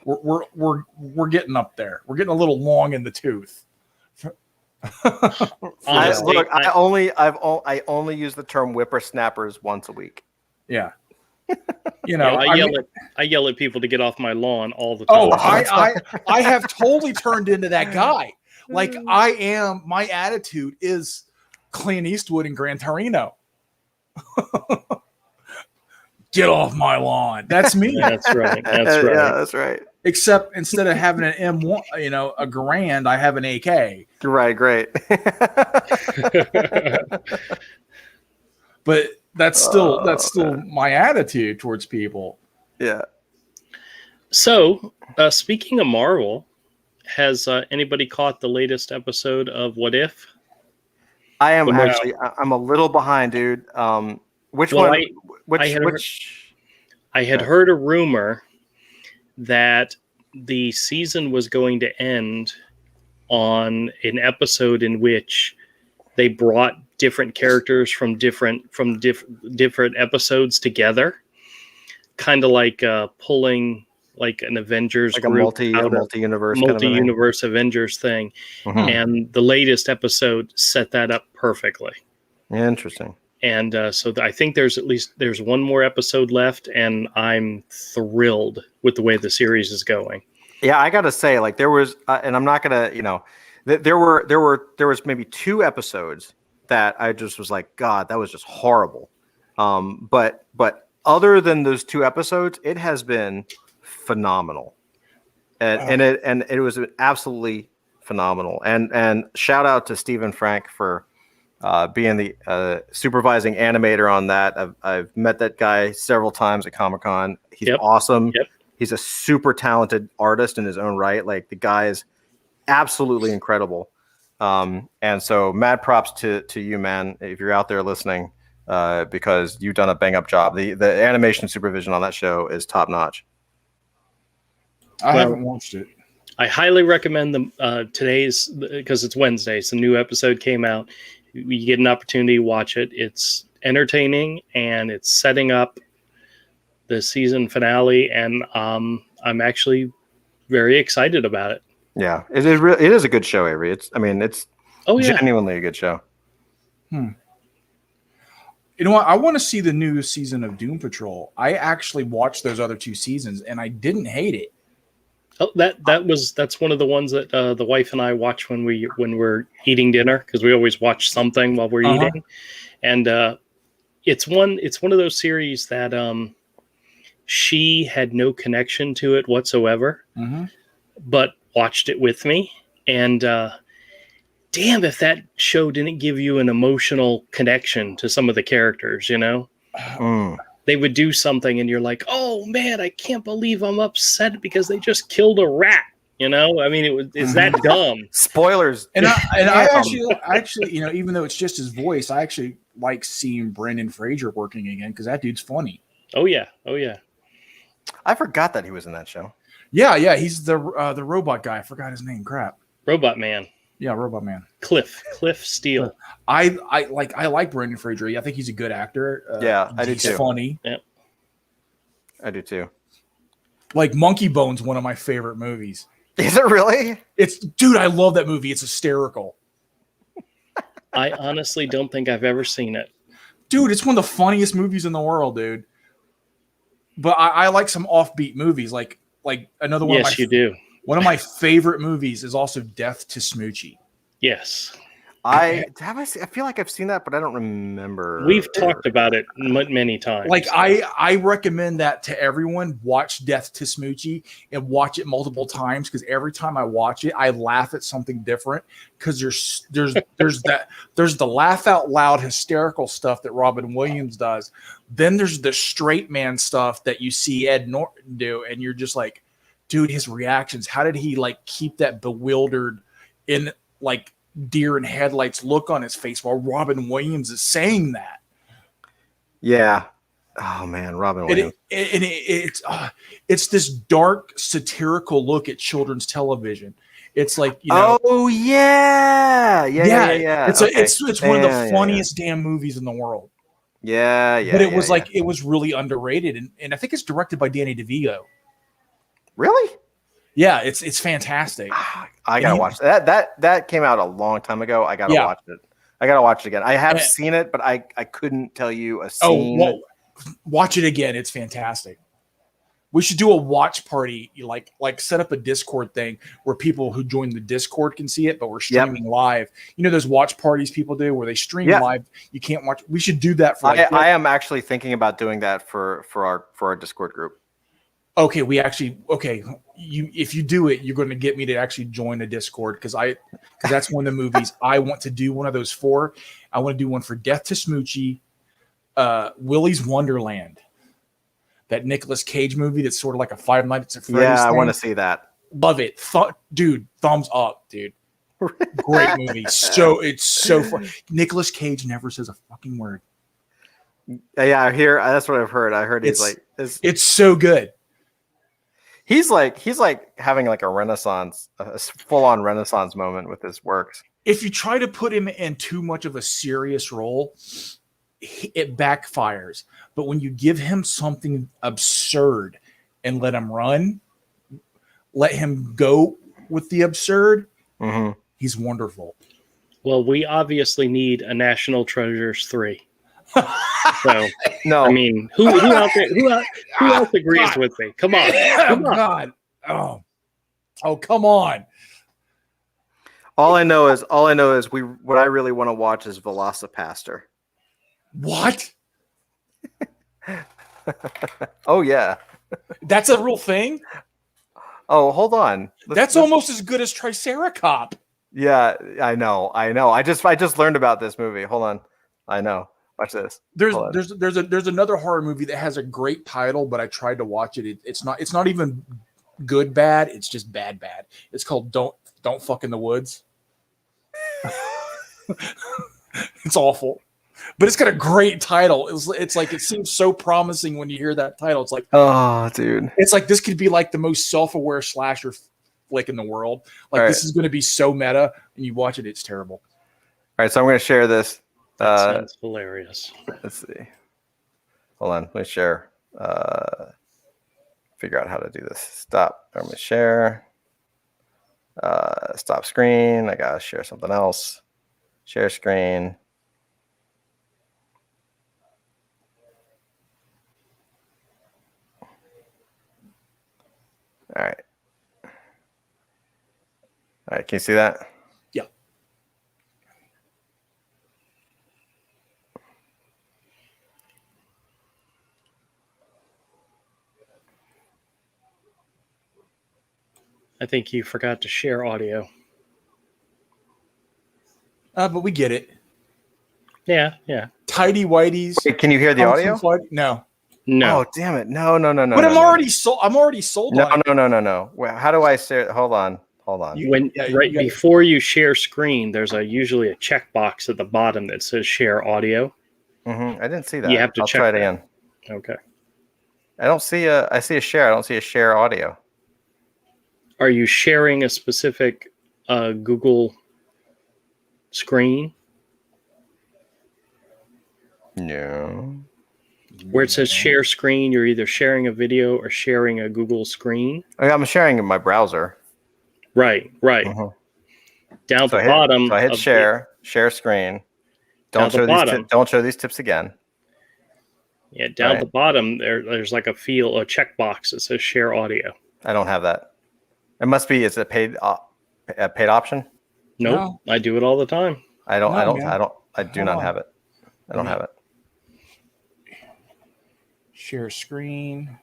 We're getting up there. We're getting a little long in the tooth. Honestly, I only use the term whippersnappers once a week. Yeah. I yell at people to get off my lawn all the time. Oh, I have totally turned into that guy. Like my attitude is Clint Eastwood in Gran Torino. Get off my lawn. That's me. That's right. That's right. Yeah, that's right. Except instead of having an M1, a Grand, I have an AK. Right, great. But that's still my attitude towards people. Yeah. So, speaking of Marvel, has anybody caught the latest episode of What If? I am Well, actually. I'm a little behind, dude. Which Well, one? I had heard a rumor that the season was going to end on an episode in which they brought different characters from different episodes together, kind of like pulling like an Avengers like group a multi-universe multi-universe Avengers thing. Mhm. And the latest episode set that up perfectly. Interesting. And so I think there's one more episode left, and I'm thrilled with the way the series is going. Yeah, I gotta say, like there was, and I'm not gonna, there was maybe 2 episodes that I just was like, God, that was just horrible. But other than those 2 episodes, it has been phenomenal, and it was absolutely phenomenal. And shout out to Stephen Frank for being the supervising animator on that. I've met that guy several times at Comic-Con. He's awesome. Yep. He's a super talented artist in his own right. Like the guy is absolutely incredible. And so mad props to you, man, if you're out there listening, because you've done a bang up job. The animation supervision on that show is top notch. I haven't watched it. I highly recommend them today's, because it's Wednesday, so the new episode came out. You get an opportunity to watch it. It's entertaining, and it's setting up the season finale, and I'm actually very excited about it. Yeah, it is a good show, Avery. It's Oh yeah, genuinely a good show. You know what? I want to see the new season of Doom Patrol. I actually watched those other 2 seasons, and I didn't hate it. oh, that's one of the ones that the wife and I watch when we're eating dinner, because we always watch something while we're eating, and it's one of those series that she had no connection to it whatsoever, but watched it with me, and damn if that show didn't give you an emotional connection to some of the characters, you know? Mm. They would do something and you're like, oh man, I can't believe I'm upset because they just killed a rat. You know, I mean, it's that dumb. Spoilers. And I Damn. actually, you know, even though it's just his voice, I actually like seeing Brendan Fraser working again because that dude's funny. Oh yeah, oh yeah. I forgot that he was in that show. Yeah, he's the robot guy. I forgot his name. Crap. Robot Man, Yeah, Robot Man. Cliff Steele. I like Brendan Fraser. I think he's a good actor. Yeah, I do he's too. funny. I do too. Like Monkey Bone's one of my favorite movies. Is it really? Dude, I love that movie. It's hysterical. I honestly don't think I've ever seen it. Dude, it's one of the funniest movies in the world, dude. But I like some offbeat movies, like another one. Yes, you do. One of my favorite movies is also Death to Smoochie. Yes, I feel like I've seen that, but I don't remember. we've talked about it many times. Like I recommend that to everyone. Watch Death to Smoochie and watch it multiple times because every time I watch it, I laugh at something different. Because there's the laugh out loud hysterical stuff that Robin Williams does. Then there's the straight man stuff that you see Ed Norton do, and you're just like, dude, his reactions. How did he like keep that bewildered in like deer in headlights look on his face while Robin Williams is saying that? Yeah. Oh man, Robin Williams. It's this dark satirical look at children's television. It's like, you know, Oh yeah. It's Okay. it's one of the Yeah. funniest damn movies in the world. Yeah. But it was like it was really underrated, and I think it's directed by Danny DeVito. Really? Yeah, it's fantastic. I gotta watch that. That came out a long time ago. I gotta watch it. I gotta watch it again. I have seen it, but I couldn't tell you a scene. Well, watch it again. It's fantastic. We should do a watch party, like set up a Discord thing where people who join the Discord can see it, but we're streaming live. You know those watch parties people do where they stream live. You can't watch. We should do that for. I am actually thinking about doing that for our Discord group. Okay, if you do it, you're going to get me to actually join a Discord because that's one of the movies I want to do one of those for. I want to do one for Death to Smoochie, Willy's Wonderland, that Nicolas Cage movie that's sort of like a Five Nights at Freddy's. Yeah, I thing. want to see that. Love it, dude. Thumbs up, dude. Great movie. It's so fun. Nicolas Cage never says a fucking word. Yeah, I hear. That's what I've heard. I heard it's so good. He's like having like a renaissance, a full-on renaissance moment with his works. If you try to put him in too much of a serious role, it backfires. But when you give him something absurd and let him run, let him go with the absurd, he's wonderful. Well, we obviously need a National Treasures 3. So no, I mean, who out there? Who else agrees with me? Come on, come on. God. Oh, come on. All I know is what I really want to watch is Velocipaster. What? Oh yeah, that's a real thing. Oh, hold on. That's almost as good as Triceracop. Yeah, I know. I just learned about this movie. Hold on. I know. Watch this. There's another horror movie that has a great title, but I tried to watch it. It's not even good bad. It's just bad. It's called Don't Fuck in the Woods. It's awful, but it's got a great title. It's like it seems so promising when you hear that title. It's like, oh, dude, it's like this could be like the most self-aware slasher flick in the world. Like this is going to be so meta, and you watch it, it's terrible. All right, so I'm going to share this. That sounds hilarious. Let's see. Hold on. Let me share. Figure out how to do this. Stop. I'm going to share. Stop screen. I got to share something else. Share screen. All right. All right. Can you see that? Yeah. I think you forgot to share audio. But we get it. Yeah, yeah. Tidy whiteys. Wait, can you hear the audio? No. No. Oh, damn it. No. But I'm already sold. I'm already sold No, on it. no. Well, how do I say it? Hold on. Before you share screen, there's usually a checkbox at the bottom that says share audio. I didn't see that. You have to I'll check try it that. again. Okay. I see a share. I don't see a share audio. Are you sharing a specific Google screen No. where it says share screen? You're either sharing a video or sharing a Google screen. I'm sharing in my browser. Right. Mhm. Down at So the bottom. So I hit of share screen. Down at the bottom. Don't show these tips again. Down at the bottom, there's like a checkbox that says share audio. I don't have that. It must be. It's a paid option. Nope. No. I do it all the time. I do not have it. I don't have it. Share screen.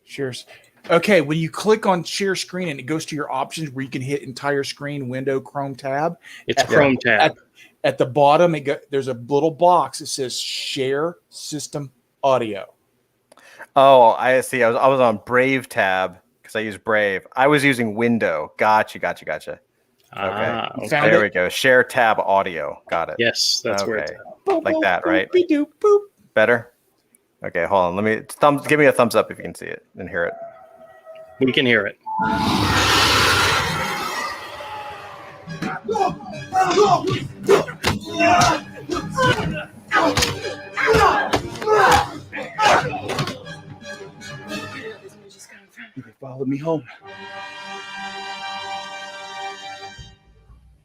Shares. Okay, when you click on share screen and it goes to your options where you can hit entire screen, window, Chrome tab. It's Chrome tab. At the bottom, there's a little box that says share system audio. Oh, I see. I was on Brave tab because I use Brave. I was using window. Gotcha. Okay. There we go. Share tab audio. Got it. Yes, that's where it's at. Like that, right? Better? Okay, hold on. Give me a thumbs up if you can see it and hear it. We can hear it. They followed me home.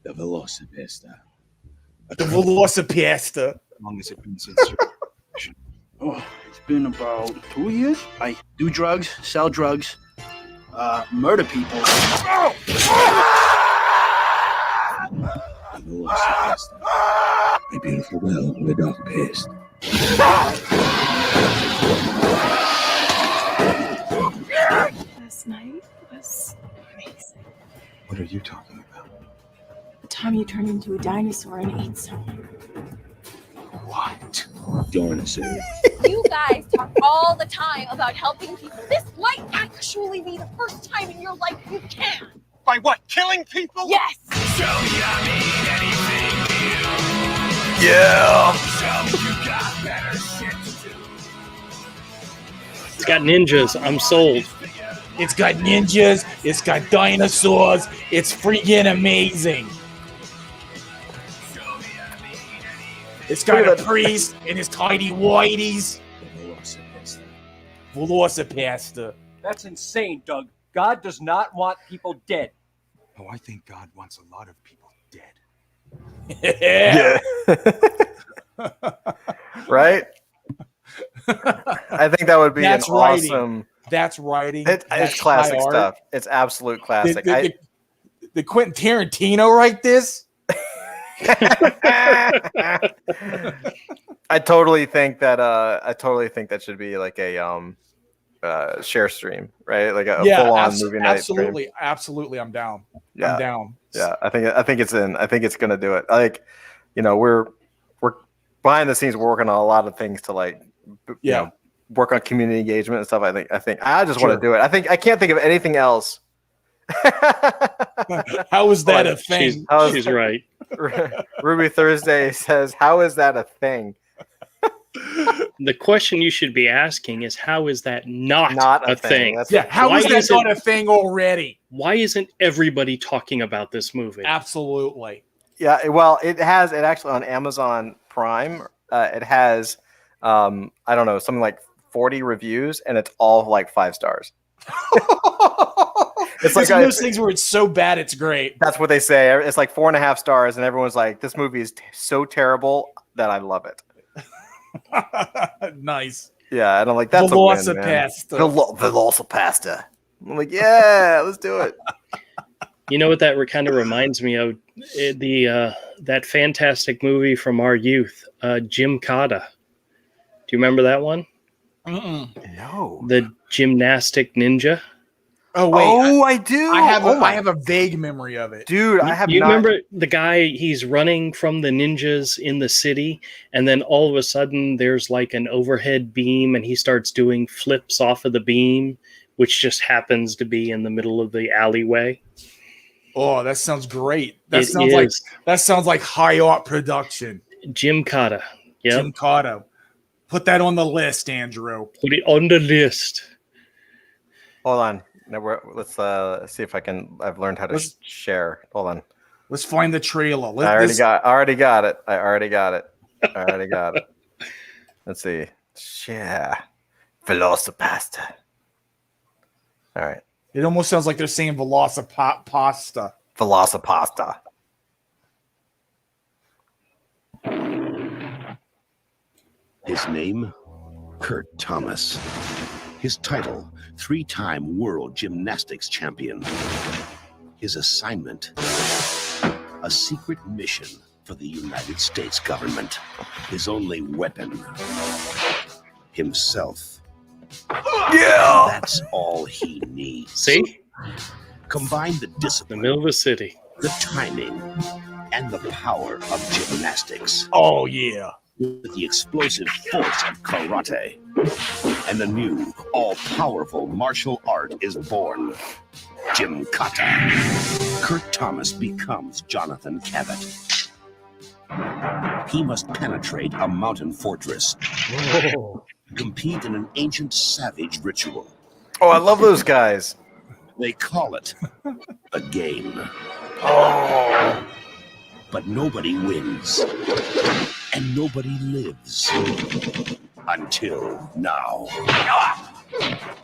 The Velocipasta. The Velocipasta. How long has it been since circulation? Oh, it's been about 2 years. I do drugs, sell drugs, murder people. Oh! The Velocipasta. My beautiful well, the dog pissed. Last night was amazing. What are you talking about? The time you turned into a dinosaur and ate someone. What? Don't say. You guys talk all the time about helping people. This might actually be the first time in your life you can. By what? Killing people? Yes. Show me I mean anything new. Yeah. Show me you got better shit to do. It's got ninjas. I'm sold. It's got ninjas. It's got dinosaurs. It's freaking amazing. It's got a priest and his tidy whiteys. Velocipasta. That's insane, Doug. God does not want people dead. Oh, I think God wants a lot of people dead. Yeah. Right? I think that would be That's an writing. awesome. That's writing. It's That's classic high art. stuff. It's absolute classic. The Quentin Tarantino write this? I totally think that should be like a share stream, right? Like a full-on movie night absolutely, stream. absolutely. I'm down. Yeah. I'm down. Yeah, I think it's in. I think it's gonna do it. Like, we're behind the scenes. We're working on a lot of things to work on community engagement and stuff. I think I just want to do it. I can't think of anything else. How is that a thing? She's right. Ruby Thursday says, "How is that a thing?" The question you should be asking is, how is that not a thing? How is that not a thing already? Why isn't everybody talking about this movie? Absolutely. Yeah, well, it actually on Amazon Prime. It has, I don't know, something like 40 reviews, and it's all like 5 stars. It's like one of those things where it's so bad it's great. That's what they say. It's like 4.5 stars, and everyone's like, "This movie is so terrible that I love it." Nice. Yeah, and I'm like, "That's a win, man." Velocipasta. I'm like, "Yeah, let's do it." You know what that kind of reminds me of? That fantastic movie from our youth, Jim Cotta. Do you remember that one? Mm-mm. No. The gymnastic ninja. Oh wait, Oh, I do. I have oh I my have a vague memory of it. dude. I have. You not, remember the guy? He's running from the ninjas in the city, and then all of a sudden there's like an overhead beam, and he starts doing flips off of the beam, which just happens to be in the middle of the alleyway. Oh, that sounds great. It is That sounds like high art production. Jim Cotta. Yep. Jim Cotto. Put that on the list, Andrew. Put it on the list. Hold on. Now let's see if I've learned how to Let's- share. Hold on. Let's find the trailer. I already got it. I already got it. Let's see. Yeah. Velocipasta. All right. It almost sounds like they're saying Velocipasta. Velocipasta. His name, Kurt Thomas. His title, 3-time world gymnastics champion. His assignment, a secret mission for the United States government. His only weapon, himself. Yeah. That's all he needs. See? Combine the The discipline, middle of the city. the timing, and the power of gymnastics Oh yeah. with the explosive force of karate. And the new, all-powerful martial art is born. Jim Kata. Kurt Thomas becomes Jonathan Cabot. He must penetrate a mountain fortress, compete in an ancient savage ritual. Oh, I love those guys. They call it a game. Oh. But nobody wins. And nobody lives. Until now.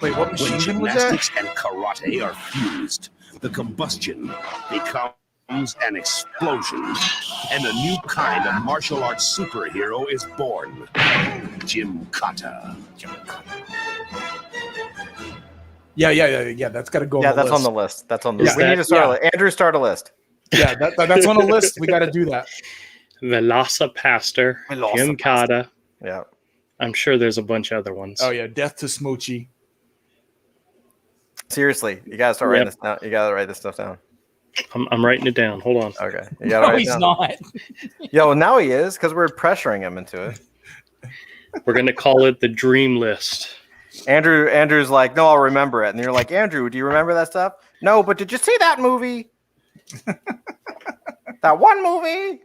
Wait, what When machine gun was that? gymnastics and karate are fused, the combustion becomes an explosion. And a new kind of martial arts superhero is born. Jim Kata. Yeah. That's got to go. Yeah, on the that's list. on the list. That's on the Yeah. list. We need to start a list. Andrew, start a list. Yeah, that's on the list. We got to do that. Velocipaster. Jim Cotta. Yeah. I'm sure there's a bunch of other ones. Oh yeah, Death to Smoochie. Seriously, you gotta start writing this down. You gotta write this stuff down. I'm writing it down. Hold on. Okay. You gotta No, write it he's down. not. Yeah, well now he is because we're pressuring him into it. We're going to call it the Dream List. Andrew's like, no, I'll remember it. And you're like, Andrew, do you remember that stuff? No, but did you see that movie? That one movie?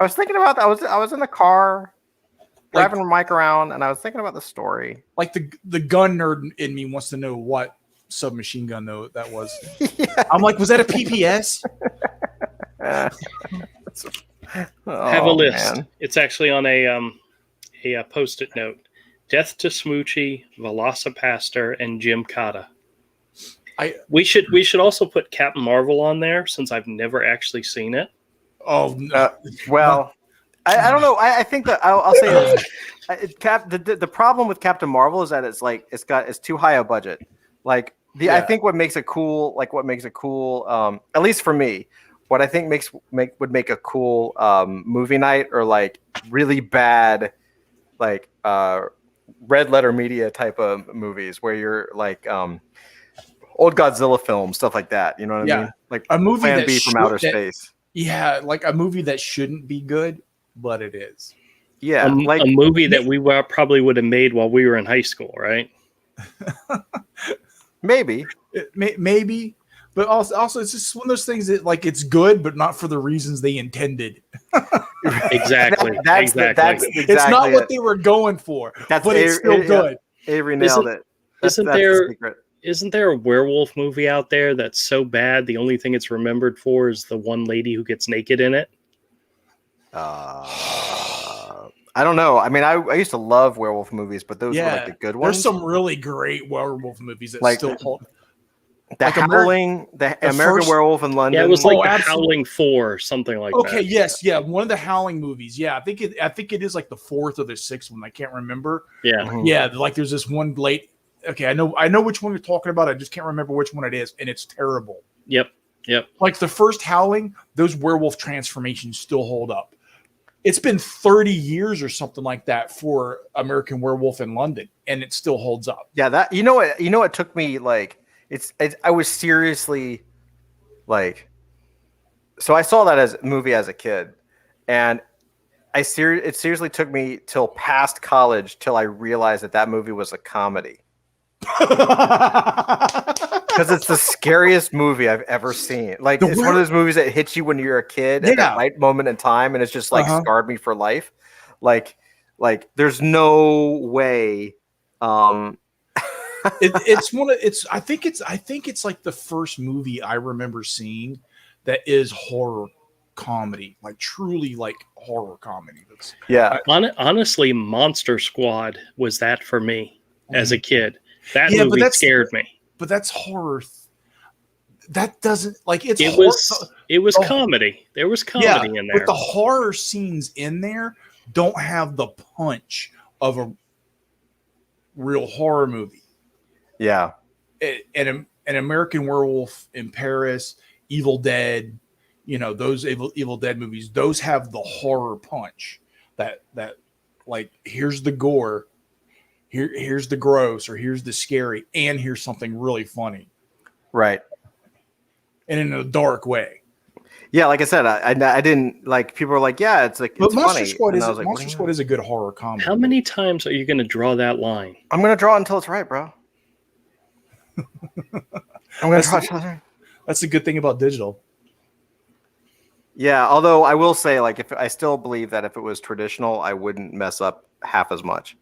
I was thinking about that. I was in the car driving Mike around and I was thinking about the story. Like the gun nerd in me wants to know what submachine gun though that was. Yeah. I'm like, was that a PPS? Have a Oh, list. man. It's actually on a post-it note. Death to Smoochie, Velocipaster, and Jim Cotta. We should also put Captain Marvel on there since I've never actually seen it. Oh no. Well, I don't know. I think that I'll say this. The problem with Captain Marvel is that it's too high a budget. Like I think what makes it cool, at least for me, what I think would make a cool movie night or like really bad like red letter media type of movies where you're like old Godzilla films, stuff like that. You know what I mean? Like a movie Plan that B from outer space. Yeah, like a movie that shouldn't be good, but it is. Yeah, like a movie that we probably would have made while we were in high school, right? maybe, maybe, but also it's just one of those things that like it's good, but not for the reasons they intended. Exactly. That's exactly. It's not what they were going for, but it's still good. Avery nailed it. Isn't there a werewolf movie out there that's so bad the only thing it's remembered for is the one lady who gets naked in it? I don't know. I mean, I used to love werewolf movies, but those were like the good ones. There's some really great werewolf movies that Like still hold. The like Howling, the American first- Werewolf in London. Yeah, it was like the absolutely. Howling 4, something like that. Okay, yes, yeah, one of the Howling movies. Yeah, I think it is like the fourth or the sixth one. I can't remember. Yeah. Mhm. Yeah, like there's this one late. Okay, I know which one you're talking about. I just can't remember which one it is, and it's terrible. Yep. Like the first Howling, those werewolf transformations still hold up. It's been 30 years or something like that for American Werewolf in London, and it still holds up. Yeah, that you know what took me like I was seriously like, so I saw that as a movie as a kid, and it seriously took me till past college till I realized that movie was a comedy. Because it's the scariest movie I've ever seen. Like, it's one of those movies that hits you when you're a kid at that right moment in time, and it's just like scarred me for life. Like there's no way. It's one of I think it's like the first movie I remember seeing that is horror comedy, like truly like horror comedy. Honestly, Monster Squad was that for me as a kid. That movie scared me. But that's horror. That doesn't like it was comedy. There was comedy in there. But the horror scenes in there don't have the punch of a real horror movie. Yeah. An American Werewolf in Paris, Evil Dead, those Evil Dead movies, those have the horror punch that like, here's the gore, here's the gross, or here's the scary, and here's something really funny. Right. And in a dark way. Yeah, like I said, I didn't like. People were like, "Yeah, it's like it's Monster funny." Squad is like, Monster Squad is a good horror comedy. How many times are you going to draw that line? I'm going to draw it until it's right, bro. I'm going to draw it until it's right. That's the good thing about digital. Yeah, although I will say, like, if I still believe that if it was traditional, I wouldn't mess up half as much,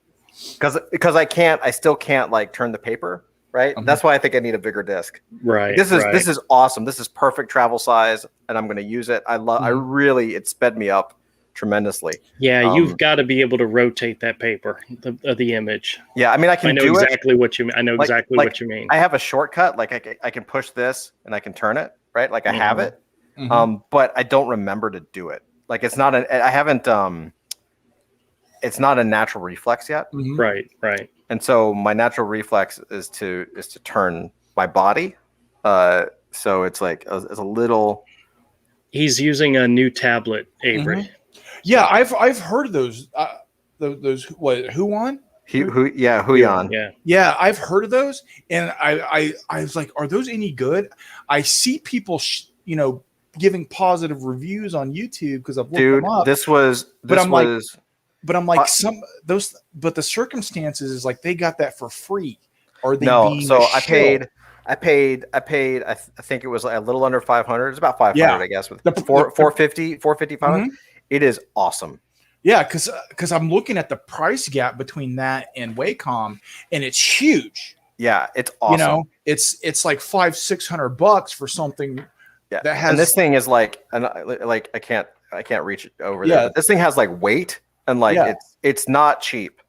because I still can't like turn the paper. Right. That's why I think I need a bigger disc. Right. This is awesome. This is perfect travel size, and I'm going to use it. It sped me up tremendously. Yeah, you've got to be able to rotate that paper, the image. Yeah, I mean, I know exactly what you mean. I know exactly what you mean. I have a shortcut. Like I can push this and I can turn it. Right. Like I have it. But I don't remember to do it. Like it's not it's not a natural reflex yet. Right. And so my natural reflex is to turn my body. So it's like it's a little. He's using a new tablet, Avery. Yeah, I've heard of those. Those what? Huion? Huion. Yeah, I've heard of those, and I was like, are those any good? I see people, giving positive reviews on YouTube because I've looked them up. But I'm like, but the circumstances is like they got that for free. Or they I paid. I think it was a little under 500. It's about 500, I guess, with 450, 500. It is awesome. Yeah, because I'm looking at the price gap between that and Wacom, and it's huge. Yeah, it's awesome. It's like $500-600 for something that has. And this thing is like I can't reach it over there. But this thing has like weight. And like it's not cheap.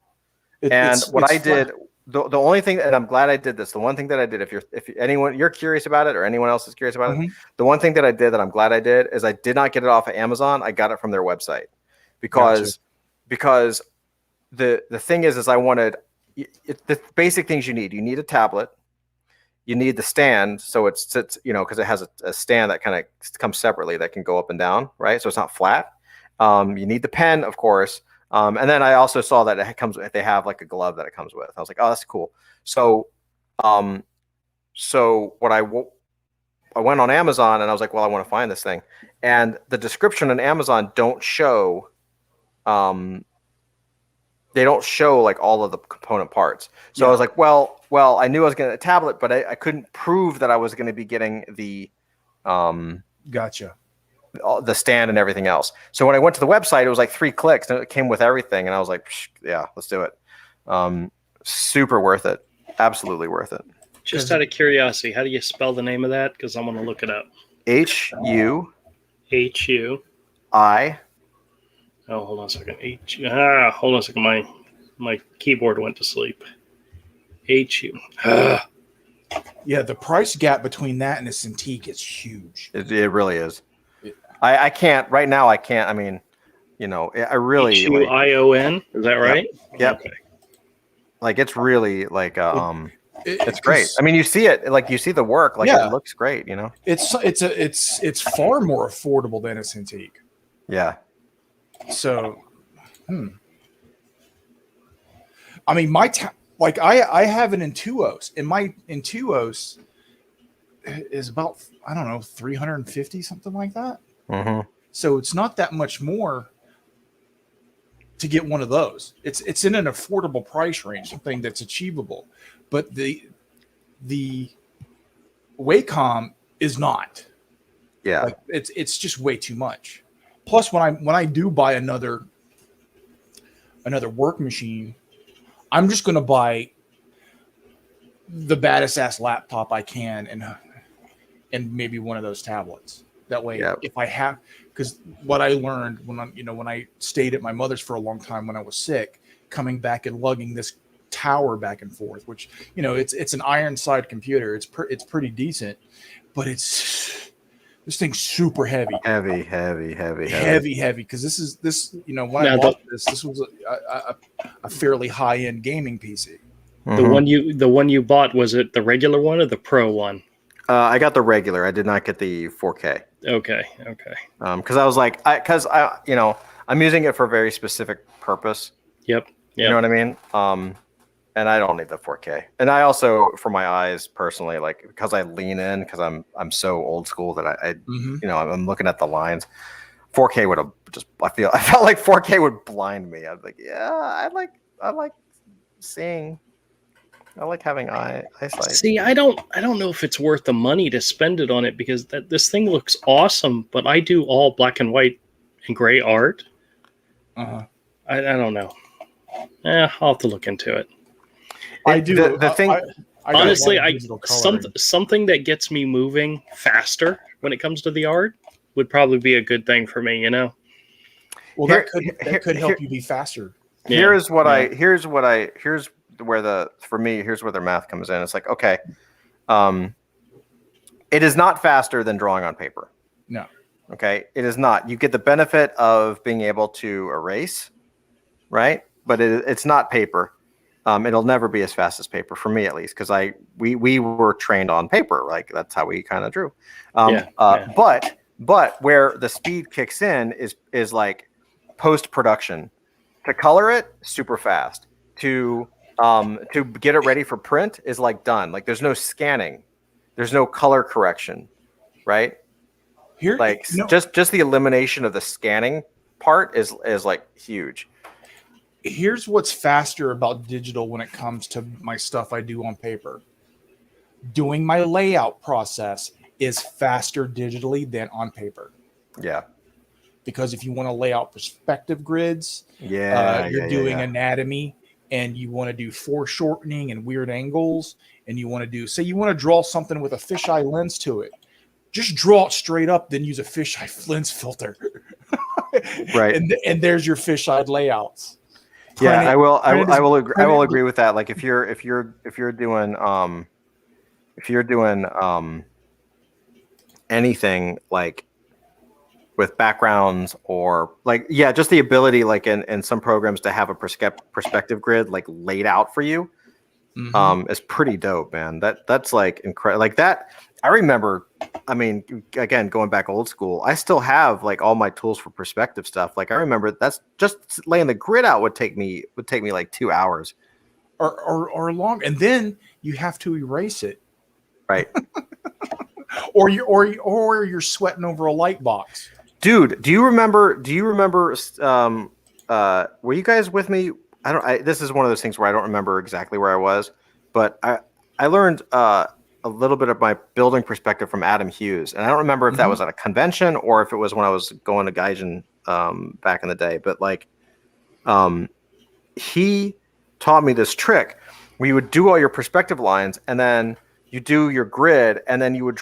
I did, the only thing, and I'm glad I did this. The one thing that I did, if anyone you're curious about it, or anyone else is curious about it, the one thing that I did that I'm glad I did is I did not get it off of Amazon. I got it from their website because the thing is I wanted the basic things you need. You need a tablet. You need the stand, so it sits, because it has a stand that kind of comes separately that can go up and down, right? So it's not flat. You need the pen, of course. And then I also saw that it comes with, they have like a glove that it comes with. I was like, oh, that's cool. So, what I went on Amazon and I was like, well, I want to find this thing. And the description on Amazon don't show, they don't show like all of the component parts. So I was like, well, I knew I was getting a tablet, but I couldn't prove that I was going to be getting the, Gotcha. The stand and everything else. So when I went to the website, it was like 3 clicks and it came with everything. And I was like, yeah, let's do it. Super worth it. Absolutely worth it. Just out of curiosity, how do you spell the name of that? Because I'm going to look it up. HUI. Oh, hold on a second. Hold on a second. My keyboard went to sleep. HU. Yeah, the price gap between that and a Cintiq is huge. It really is. I can't right now. I can't. I mean, I really. HUION. Is that right? Yep. Okay. Like it's really like it's great. I mean, you see it, like you see the work, like it looks great. It's far more affordable than a Cintiq. Yeah. So, I mean, I have an Intuos, and my Intuos is about, I don't know, 350, something like that. Mm-hmm. So it's not that much more to get one of those. It's in an affordable price range, something that's achievable. But the Wacom is not. Yeah. Like it's just way too much. Plus, when I do buy another work machine, I'm just going to buy the baddest ass laptop I can and maybe one of those tablets. That way, if I have, because what I learned when I stayed at my mother's for a long time when I was sick, coming back and lugging this tower back and forth, which it's an Ironside computer. It's pretty decent, but this thing's super heavy. Heavy. Because when I bought this was a fairly high end gaming PC. Mm-hmm. The one you bought, was it the regular one or the Pro one? I got the regular. I did not get the 4K. Okay. Because I was like, I'm using it for a very specific purpose. Yep. You know what I mean? And I don't need the 4K. And I also, for my eyes personally, like because I lean in, because I'm so old school that I'm looking at the lines. 4K would have I felt like 4K would blind me. I'd be like, yeah, I like seeing. I like having eyesight. See, I don't know if it's worth the money to spend it on it, because this thing looks awesome, but I do all black and white and gray art. Uh-huh. I don't know. I'll have to look into it. I do. The thing, honestly, something that gets me moving faster when it comes to the art would probably be a good thing for me. Well, that could help you be faster. Here's where their math comes in. It's like, okay, it is not faster than drawing on paper. No. Okay, it is not. You get the benefit of being able to erase, right? But it's not paper. It'll never be as fast as paper for me, at least, because we were trained on paper. Like that's how we kind of drew. But where the speed kicks in is like post production. To color it, super fast. To get it ready for print is like done. Like there's no scanning, there's no color correction, right? Just the elimination of the scanning part is like huge. Here's what's faster about digital when it comes to my stuff I do on paper. Doing my layout process is faster digitally than on paper. Yeah. Because if you want to lay out perspective grids, you're doing anatomy, and you want to do foreshortening and weird angles, and you want to draw something with a fisheye lens to it. Just draw it straight up, then use a fisheye lens filter. Right. And there's your fisheye layouts. I will agree with that. Like if you're doing anything like with backgrounds or like, just the ability like in some programs to have a perspective grid like laid out for you is pretty dope, man. That's like incredible. Like that, I remember, I mean, again, going back old school, I still have like all my tools for perspective stuff. Like I remember that's just laying the grid out would take me like 2 hours or long. And then you have to erase it. Right. or you're sweating over a light box. Dude, do you remember were you guys with me? This is one of those things where I don't remember exactly where I was, but I learned a little bit of my building perspective from Adam Hughes, and I don't remember if that was at a convention or if it was when I was going to Gaijin back in the day. But like, he taught me this trick where you would do all your perspective lines, and then you do your grid, and then you would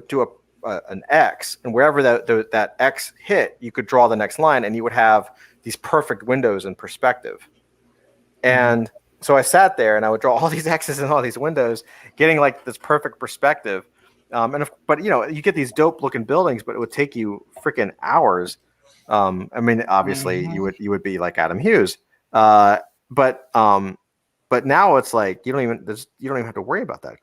do an X, and wherever that X hit, you could draw the next line, and you would have these perfect windows in perspective. And so I sat there and I would draw all these X's and all these windows, getting like this perfect perspective. But you get these dope looking buildings, but it would take you freaking hours. I mean, obviously you would be like Adam Hughes. But now it's like you don't even have to worry about that.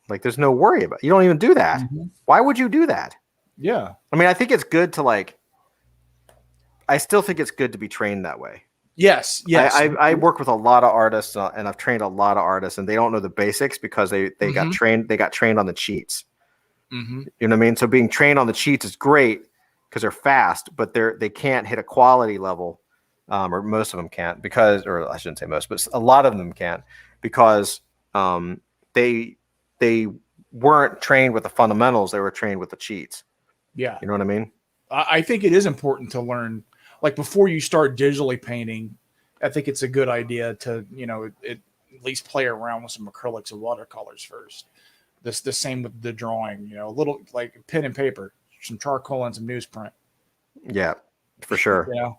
Like there's no worry about it. You don't even do that. Why would you do that? Yeah. I mean, I think it's good to I still think it's good to be trained that way. Yes. I work with a lot of artists and I've trained a lot of artists, and they don't know the basics because they got trained on the cheats. Mm-hmm. You know what I mean? So being trained on the cheats is great because they're fast, but they can't hit a quality level, or most of them can't or I shouldn't say most, but a lot of them can't because they weren't trained with the fundamentals. They were trained with the cheats. Yeah. You know what I mean? I think it is important to learn, like before you start digitally painting, I think it's a good idea to, at least play around with some acrylics and watercolors first. The same with the drawing, a little like pen and paper, some charcoal and some newsprint. Yeah, for sure. Yeah.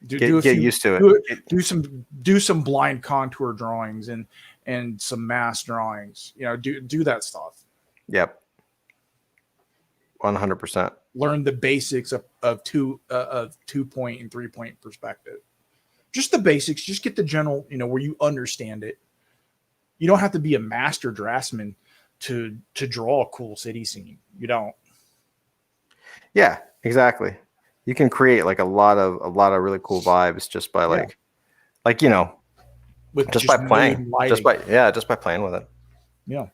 Get used to it. Do some blind contour drawings and some mass drawings. Do that stuff. Yep. 100%. Learn the basics of 2-point and 3-point perspective. Just the basics. Just get the general, where you understand it. You don't have to be a master draftsman to draw a cool city scene. You don't. Yeah, exactly. You can create like a lot of really cool vibes just by with just by playing, just by playing with it. Yeah.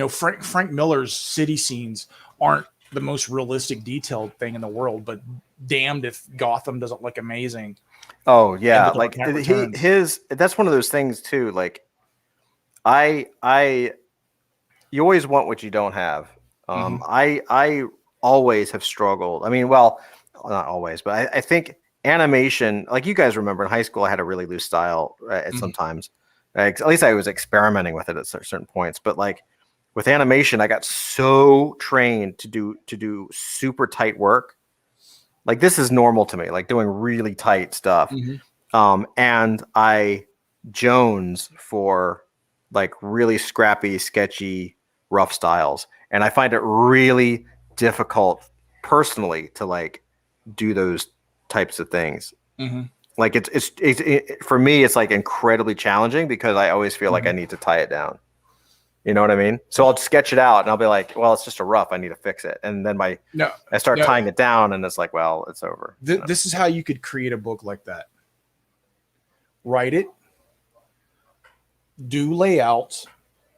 Frank Miller's city scenes aren't the most realistic detailed thing in the world, but damned if Gotham doesn't look amazing. Oh yeah, like his that's one of those things too. Like you always want what you don't have. I always have struggled. I mean, well, not always, but I think animation, like you guys remember in high school, I had a really loose style at sometimes. At least I was experimenting with it at certain points. But like with animation, I got so trained to do super tight work. Like this is normal to me, like doing really tight stuff. And I Jones for like really scrappy, sketchy, rough styles. And I find it really difficult personally to like do those types of things. Like it's for me, it's like incredibly challenging because I always feel like I need to tie it down. You know what I mean? So I'll sketch it out and I'll be like, well, it's just a rough. I need to fix it. And then I start tying it down and it's like, well, it's over. This is how you could create a book like that. Write it. Do layouts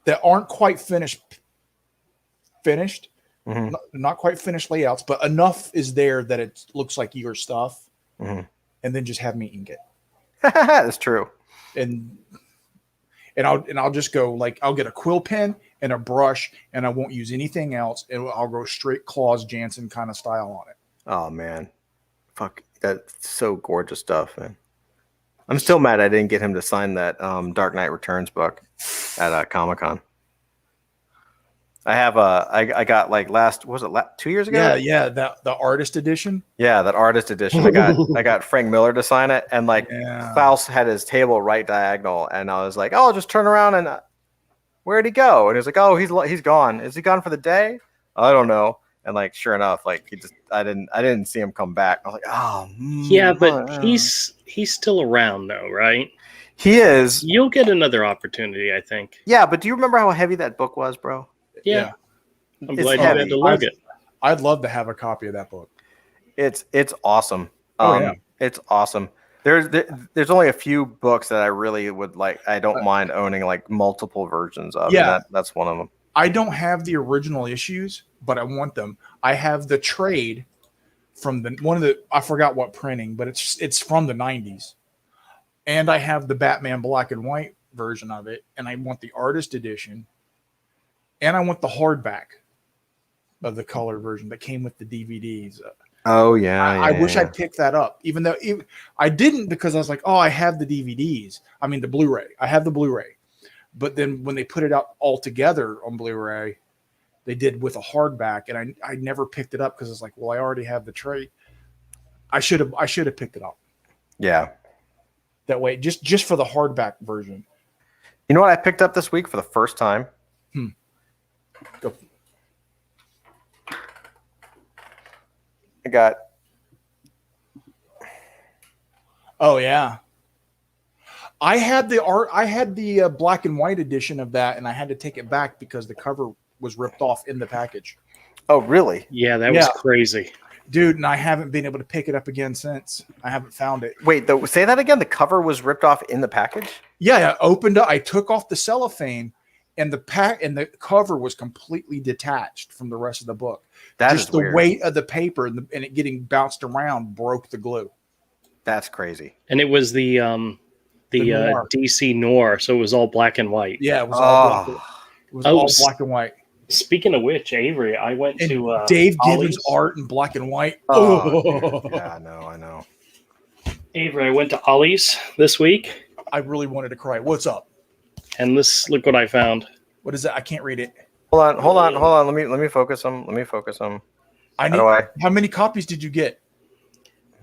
that aren't quite finished. Not quite finished layouts, but enough is there that it looks like your stuff. And then just have me ink it. That's true. And I'll just go like I'll get a quill pen and a brush and I won't use anything else. And I'll go straight Claus Janson kind of style on it. Oh man, fuck, that's so gorgeous stuff, man. I'm still mad I didn't get him to sign that Dark Knight Returns book at Comic-Con. I have I got like 2 years ago? Yeah, the artist edition. Yeah, that artist edition. I got Frank Miller to sign it, and like Faust had his table right diagonal, and I was like, oh, I'll just turn around and where'd he go? And he was like, oh, he's gone. Is he gone for the day? I don't know. And like, sure enough, like I didn't see him come back. I was like, oh, yeah, but he's still around though, right? He is. You'll get another opportunity, I think. Yeah, but do you remember how heavy that book was, bro? Yeah. I'm glad heavy. you had to lug it. I'd love to have a copy of that book. It's awesome. Yeah. It's awesome. There's only a few books that I really would like. I don't mind owning like multiple versions of. Yeah, that's one of them. I don't have the original issues, but I want them. I have the trade from I forgot what printing, but it's from the 90s. And I have the Batman black and white version of it, and I want the artist edition. And I want the hardback of the color version that came with the DVDs. Oh yeah, I wish I'd picked that up, even though I didn't, because I was like, oh, I have the DVDs. I mean, the Blu-ray. I have the Blu-ray. But then when they put it out all together on Blu-ray, they did with a hardback, and I never picked it up because it's like, well, I already have the tray. I should have picked it up. Yeah. That way, just for the hardback version. You know what I picked up this week for the first time? Go. I got. Oh yeah. I had the black and white edition of that, and I had to take it back because the cover was ripped off in the package. Oh really? Yeah, that was crazy, dude. And I haven't been able to pick it up again since. I haven't found it. Wait, say that again. The cover was ripped off in the package. Yeah, I opened up. I took off the cellophane, and the pack and the cover was completely detached from the rest of the book. That Just is the weird. weight of the paper and it getting bounced around broke the glue. That's crazy. And it was the Noir. DC Noir, so it was all black and white. Yeah, it was all black. It was all s- black and white. Speaking of which, Avery, I went And to Dave Gibbons Ollie's. art in black and white. Oh, dude. Yeah, I know. Avery, I went to Ollie's this week, I really wanted to cry. What's up? and look what I found. What is that? I can't read it. Hold on. Let me focus them. I need. do I- How many copies did you get?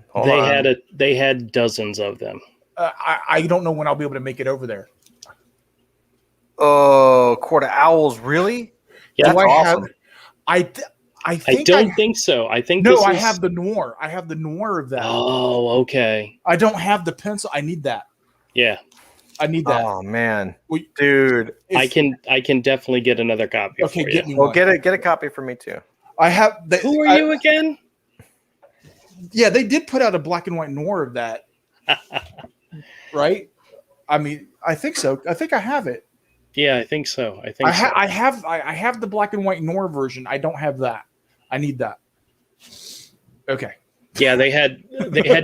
Hold on. They had dozens of them. I don't know when I'll be able to make it over there. Oh, Court of Owls, really? Yeah, That's Do I awesome. have? I I think don't think so. I think No, this I is- have the noir. I have the noir of that. Oh, okay. I don't have the pencil. I need that. Yeah, I need that. Oh man, Well, dude. if- I can definitely get another copy. Okay, for get you. me Well, one. get a copy for me too. I have. Who are you again? Yeah, they did put out a black and white noir of that, right? I mean, I think so. I think I have it. Yeah, I think so. I think so. I have the black and white noir version. I don't have that. I need that. Okay. Yeah, they had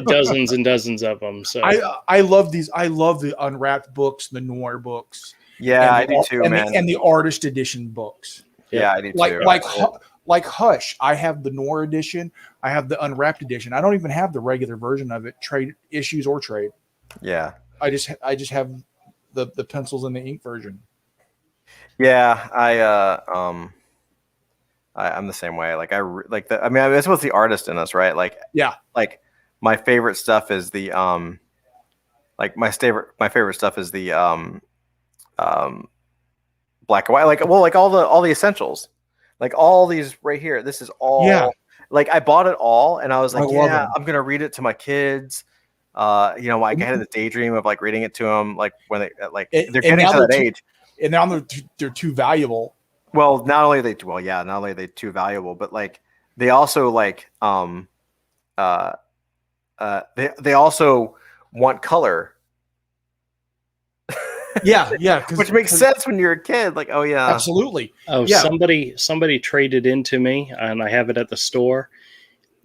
dozens and dozens of them. So I love these. I love the unwrapped books, the noir books. Yeah, I and do the- too, and man. The, and the artist edition books. Yeah, I do Like too. like Hush. I have the noir edition. I have the unwrapped edition. I don't even have the regular version of it, trade issues or trade. Yeah. I just have the pencils and the ink version. Yeah, I'm the same way. Like I mean, that's what's the artist in us, right? Like Yeah. like my favorite stuff is the like my favorite stuff is the black and white. Like all the essentials, like all these right here. This is all. Yeah. Like I bought it all, and I was like, I love yeah, them. I'm gonna read it to my kids. Like I had the daydream of like reading it to them, like when they And- they're and getting now to that they're age. And now they're too valuable. Well, not only are they too valuable, but like they also like they also want color, Yeah, which makes sense when you're a kid. Like, oh yeah, Absolutely. oh, Yeah. somebody traded into me, and I have it at the store.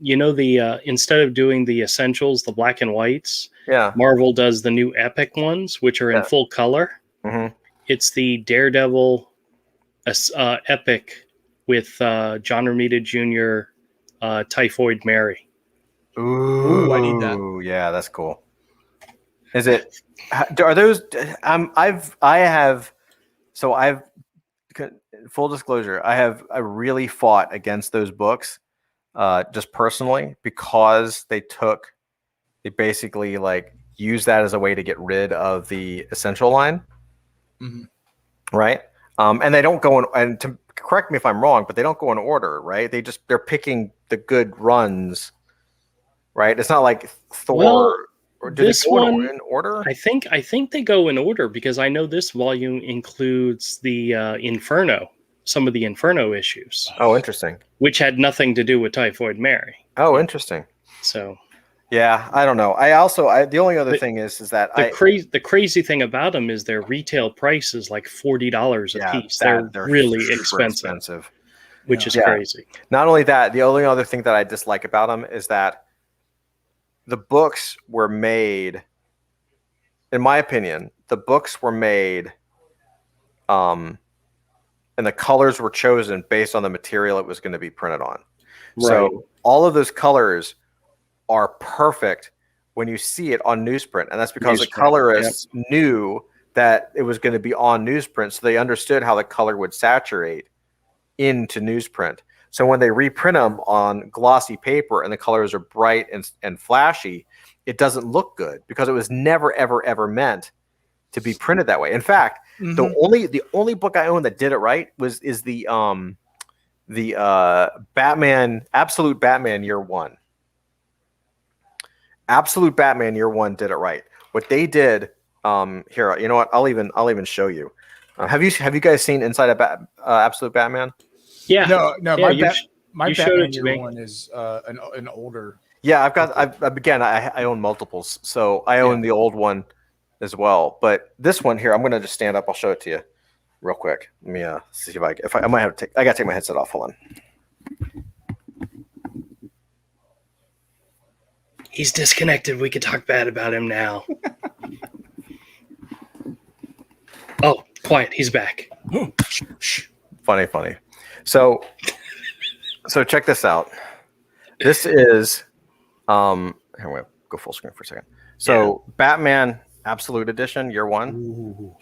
You know, the instead of doing the essentials, the black and whites, yeah. Marvel does the new Epic ones, which are in Yeah. full color. Mhm. It's the Daredevil Epic with John Romita Jr., Typhoid Mary. Ooh, I need that. Yeah, that's cool. Is it? Are those? I've full disclosure. I really fought against those books, just personally, because they basically like use that as a way to get rid of the essential line, Mhm. right? And they don't go in. And to correct me if I'm wrong, but they don't go in order, right? They're picking the good runs. Right, it's not like Thor. Well, or do this they go one- in order? I think they go in order because I know this volume includes the Inferno, some of the Inferno issues, Oh, interesting. which had nothing to do with Typhoid Mary. Oh, interesting. So Yeah, I don't know. The only other thing is that the crazy thing about them is their retail price is like $40 a piece. They're really super expensive, which is Yeah. crazy. Not only that, the only other thing that I dislike about them is that the books were made, in my opinion, and the colors were chosen based on the material it was going to be printed on. Right. So all of those colors are perfect when you see it on newsprint, and that's because the Newsprint, colorists knew that it was going to be on newsprint, so they understood how the color would saturate into newsprint. So when they reprint them on glossy paper and the colors are bright and flashy, it doesn't look good because it was never ever ever meant to be printed that way. In fact, the only book I own that did it right is the Batman Absolute Batman Year One. Absolute Batman Year One did it right. What they did here, you know what? I'll even show you. Have you guys seen Inside of Absolute Batman? Yeah. No, Yeah, my you showed Batman it to Year me. One is an older. Yeah, I own multiples, so I own the old one as well. But this one here, I'm gonna just stand up. I'll show it to you. real quick. Let me see if I might have to take. I gotta take my headset off. Hold on. He's disconnected. We could talk bad about him now. Oh, quiet. He's back. Funny. So check this out. This is here we go full screen for a second. So Batman Absolute Edition, year 1. Ooh.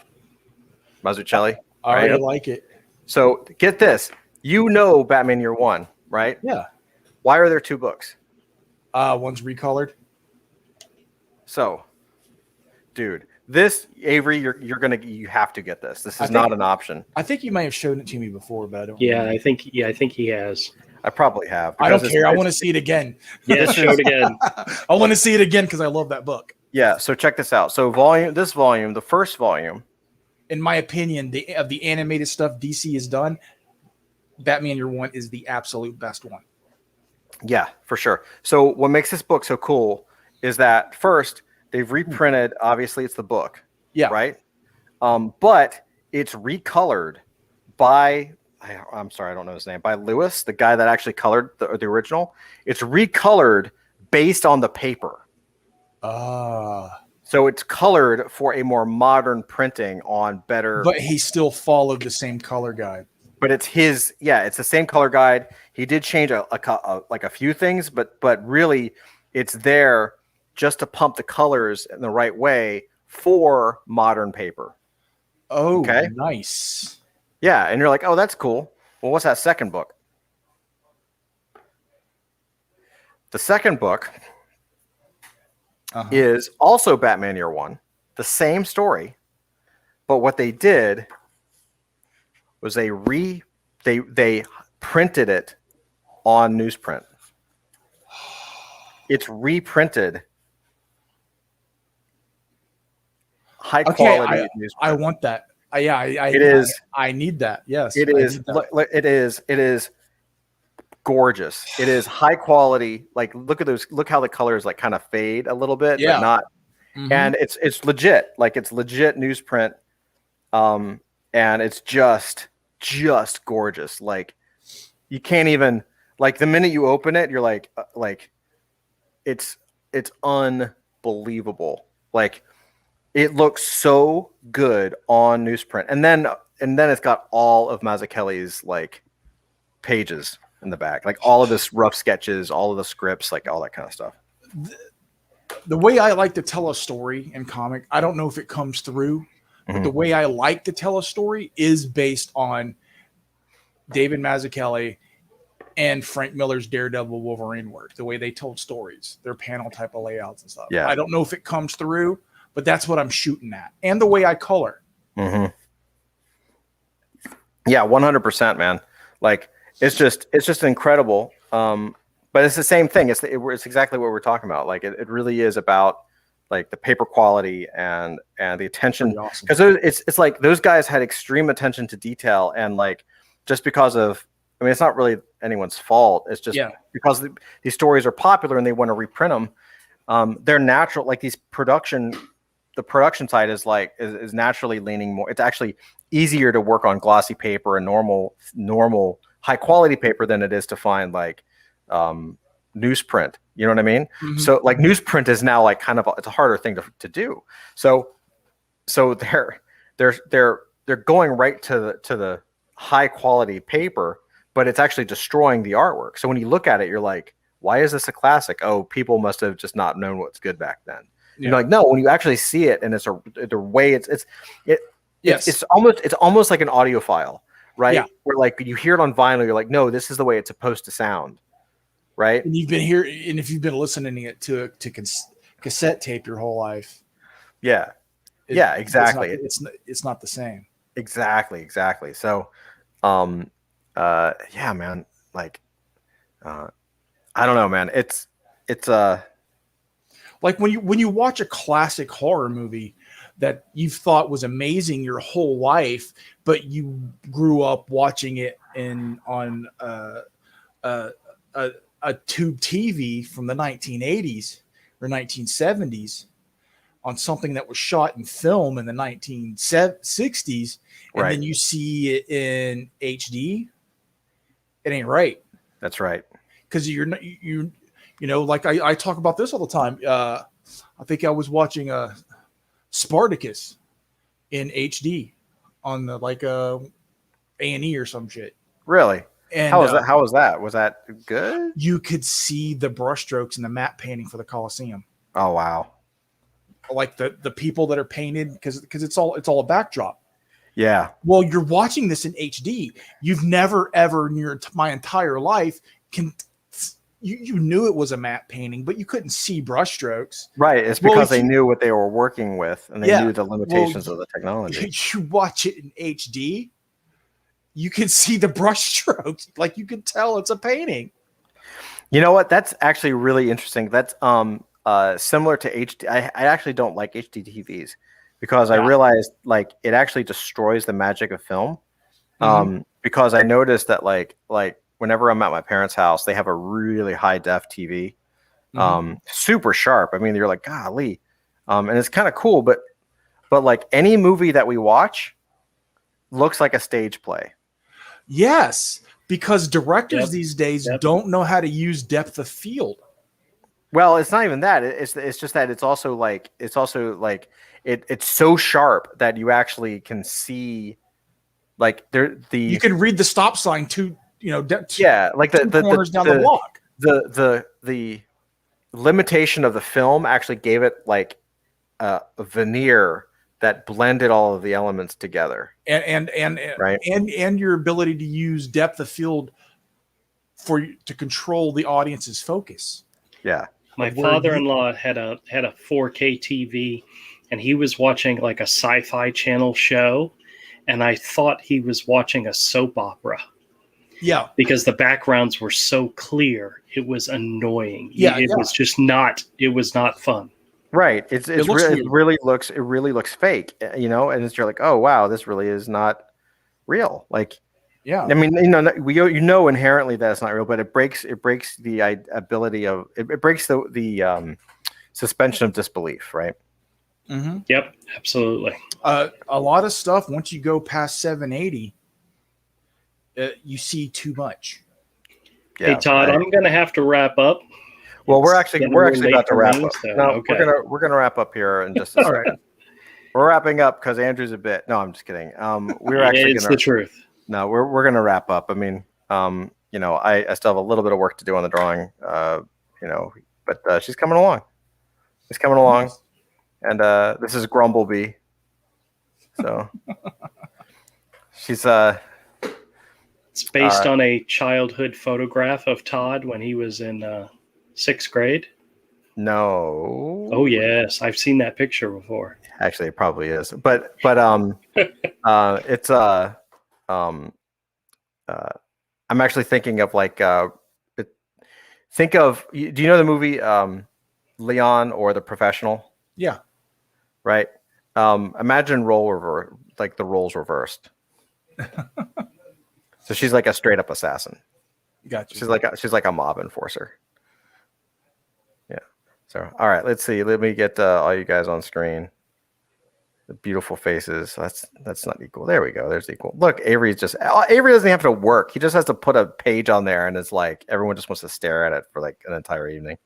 Mazzucchelli. I right? already like it. So get this. You know Batman Year 1, right? Yeah. Why are there 2 books? One's recolored. So, dude, this Avery, you have to get this. This is I think- not an option. I think you may have shown it to me before, but I don't. Yeah, remember. I think he has. I probably have. I don't because care. I it's- want to see it again. Yeah, show it again. I want to see it again because I love that book. Yeah. So check this out. So the first volume. In my opinion, of the animated stuff DC has done, Batman Year 1 is the absolute best one. Yeah, for sure. So what makes this book so cool is that first they've reprinted. Obviously, it's the book. Yeah. Right. But it's recolored by. I'm sorry, I don't know his name. By Lewis, the guy that actually colored the original. It's recolored based on the paper. So it's colored for a more modern printing on better. But he still followed the same color guide. But it's his. Yeah, it's the same color guide. He did change like a few things, but really, it's there just to pump the colors in the right way for modern paper. Oh, Okay. nice. Yeah, and you're like, oh, that's cool. Well, what's that second book? The second book is also Batman Year 1, the same story, but what they did was they printed it on newsprint. It's reprinted, high quality newsprint. I want that. It is. I need that. Yes, It I is. need that. It is gorgeous. It is high quality. Like, look at those. Look how the colors like kind of fade a little bit, Yeah. but not. Mhm. And it's legit. Like, it's legit newsprint. And it's just gorgeous. Like, you can't even, like, the minute you open it, you're like it's unbelievable. Like, it looks so good on newsprint, and then it's got all of Mazzucchelli's like pages in the back, like all of his rough sketches, all of the scripts, like all that kind of stuff. The way I like to tell a story in comic, I don't know if it comes through, but the way I like to tell a story is based on David Mazzucchelli and Frank Miller's Daredevil Wolverine work, the way they told stories, their panel type of layouts and stuff. Yeah. I don't know if it comes through, but that's what I'm shooting at. And the way I color. Yeah, 100%, man. Like, it's just incredible. But it's the same thing. It's exactly what we're talking about. Like, it really is about like the paper quality and the attention, Pretty awesome. because it's like those guys had extreme attention to detail, and like just because of, I mean, it's not really anyone's fault. It's just because these stories are popular and they want to reprint them. They're natural. Like, the production side is naturally leaning more. It's actually easier to work on glossy paper and normal high quality paper than it is to find like newsprint. You know what I mean? Mm-hmm. So like newsprint is now like kind of it's a harder thing to do. So they're going right to the high quality paper, but it's actually destroying the artwork. So when you look at it, you're like, why is this a classic? Oh, people must have just not known what's good back then. You're like, no, when you actually see it, and it's the way it's almost like an audio file, right? Yeah. Where like you hear it on vinyl, you're like, no, this is the way it's supposed to sound, right? And you've been here, and if you've been listening to cassette tape your whole life, exactly. It's not the same. Exactly. So, yeah, man. Like, I don't know, man. It's like when you watch a classic horror movie that you've thought was amazing your whole life, but you grew up watching it on a tube TV from the 1980s or 1970s. on something that was shot in film in the 1960s, and Right. then you see it in HD, it ain't right. That's right. Because you're not you know, like I talk about this all the time. I think I was watching Spartacus in HD on the like A&E or some shit. Really? And How was that? How was that? Was that good? you could see the brushstrokes and the matte painting for the Colosseum, Oh wow. like the people that are painted, because it's all a backdrop. Yeah. Well, you're watching this in HD. You've never ever in my entire life you knew it was a matte painting, but you couldn't see brushstrokes. Right. It's Well, because if they you- knew what they were working with, and they Yeah. knew the limitations Well, of the technology. You watch it in HD, you can see the brushstrokes. Like you can tell it's a painting. You know what? That's actually really interesting. That's similar to HD. I actually don't like HD TVs because I Yeah. realized like it actually destroys the magic of film. Because I noticed that like whenever I'm at my parents' house, they have a really high def TV, super sharp. I mean, you're like, golly, and it's kind of cool. But like any movie that we watch looks like a stage play. Yes, because directors Yep. these days Yep. don't know how to use depth of field. Well, it's not even that. It's just that it's also like it's so sharp that you actually can see like You can read the stop sign two like two corners down the block. the limitation of the film actually gave it like a veneer that blended all of the elements together. And Right. and your ability to use depth of field to control the audience's focus. Yeah. My Like, where father-in-law had a 4K TV, and he was watching like a Sci-Fi Channel show, and I thought he was watching a soap opera Yeah. because the backgrounds were so clear. It was annoying. Yeah, it yeah. was just not. It was not fun. Right. It looks really weird. really looks fake, and you're like, oh wow, this really is not real. Like, Yeah. I mean, inherently that it's not real, but it breaks the ability of it breaks the suspension of disbelief, right? Mm-hmm. Yep, absolutely. A lot of stuff once you go past 780, you see too much. Hey Todd, right. I'm going to have to wrap up. Well, we're It's actually getting about late to for wrap me, up. so, No, okay. we're gonna wrap up here in just a All right. second. We're wrapping up because Andrew's a bit. No, I'm just kidding. We're actually It's gonna. the truth. No, we're gonna wrap up. I mean, I still have a little bit of work to do on the drawing. But she's coming along. She's coming along, and this is Grumblebee. So she's It's based on a childhood photograph of Todd when he was in 6th grade. no. Oh yes, I've seen that picture before. Actually, it probably is, but it's I'm actually thinking of like think of do you know the movie Leon or The Professional? Yeah. Right. Imagine the roles reversed. So she's like a straight up assassin. Gotcha. She's like a mob enforcer. Yeah. So all right, let's see. Let me get all you guys on screen. The beautiful faces. That's not equal. There we go. There's equal. Look, Avery doesn't have to work. He just has to put a page on there, and it's like everyone just wants to stare at it for like an entire evening.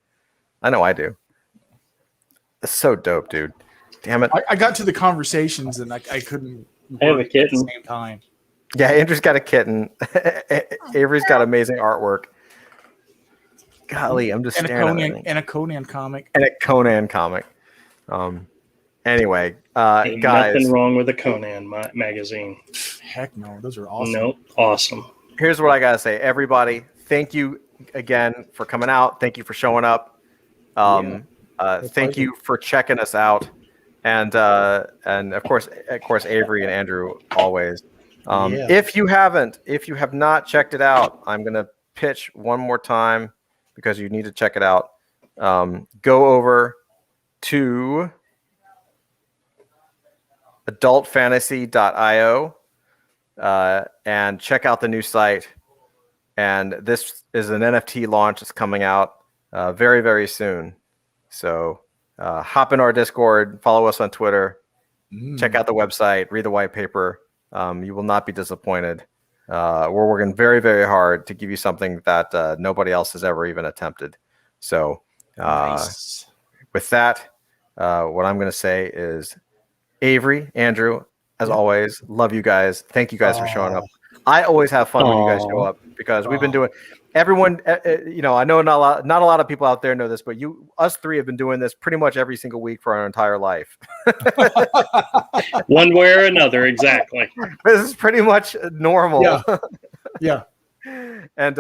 I know I do. It's so dope, dude. Damn it. I got to the conversations and I couldn't. I have a work kitten. at the same time. Yeah, Andrew's got a kitten. Avery's got amazing artwork. Golly, I'm just And a staring at Conan it. and a Conan comic. And a Conan comic. Anyway, Ain't guys, nothing wrong with the Conan magazine. Heck no, those are awesome. Nope, awesome. here's what I gotta say. Everybody, thank you again for coming out. Thank you for showing up. Thank you for checking us out, and of course Avery and Andrew always. Yeah. If you have not checked it out, I'm gonna pitch one more time because you need to check it out. Go over to adultfantasy.io and check out the new site. And this is an NFT launch that's coming out very, very soon. So hop in our Discord, follow us on Twitter, Mm. check out the website, read the white paper. You will not be disappointed. We're working very, very hard to give you something that nobody else has ever even attempted. So Nice. with that, what I'm going to say is, Avery, Andrew, as always, love you guys. Thank you guys for showing up. I always have fun when you guys show up because we've been doing. Everyone, I know not a lot of people out there know this, but us three have been doing this pretty much every single week for our entire life. One way or another, exactly. This is pretty much normal. Yeah. And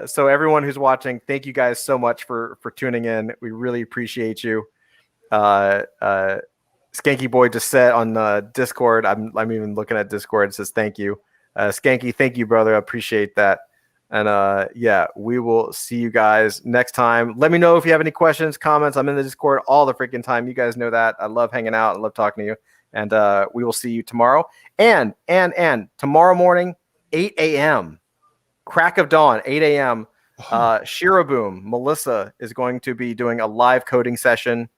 so everyone who's watching, thank you guys so much for tuning in. We really appreciate you. Skanky Boy just said on Discord, I'm even looking at Discord, it says thank you. Skanky, thank you, brother. I appreciate that. And we will see you guys next time. Let me know if you have any questions, comments. I'm in the Discord all the freaking time. You guys know that. I love hanging out. I love talking to you. And we will see you tomorrow. And tomorrow morning, 8 a.m., crack of dawn, 8 a.m., Shiraboom, Melissa is going to be doing a live coding session.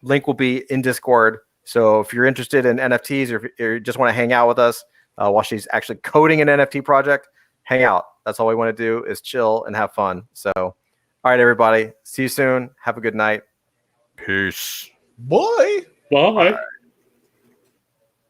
Link will be in Discord. So if you're interested in NFTs or if you just want to hang out with us while she's actually coding an NFT project, hang out. That's all we want to do is chill and have fun. So, all right, everybody. See you soon. Have a good night. Peace. Boy. Bye.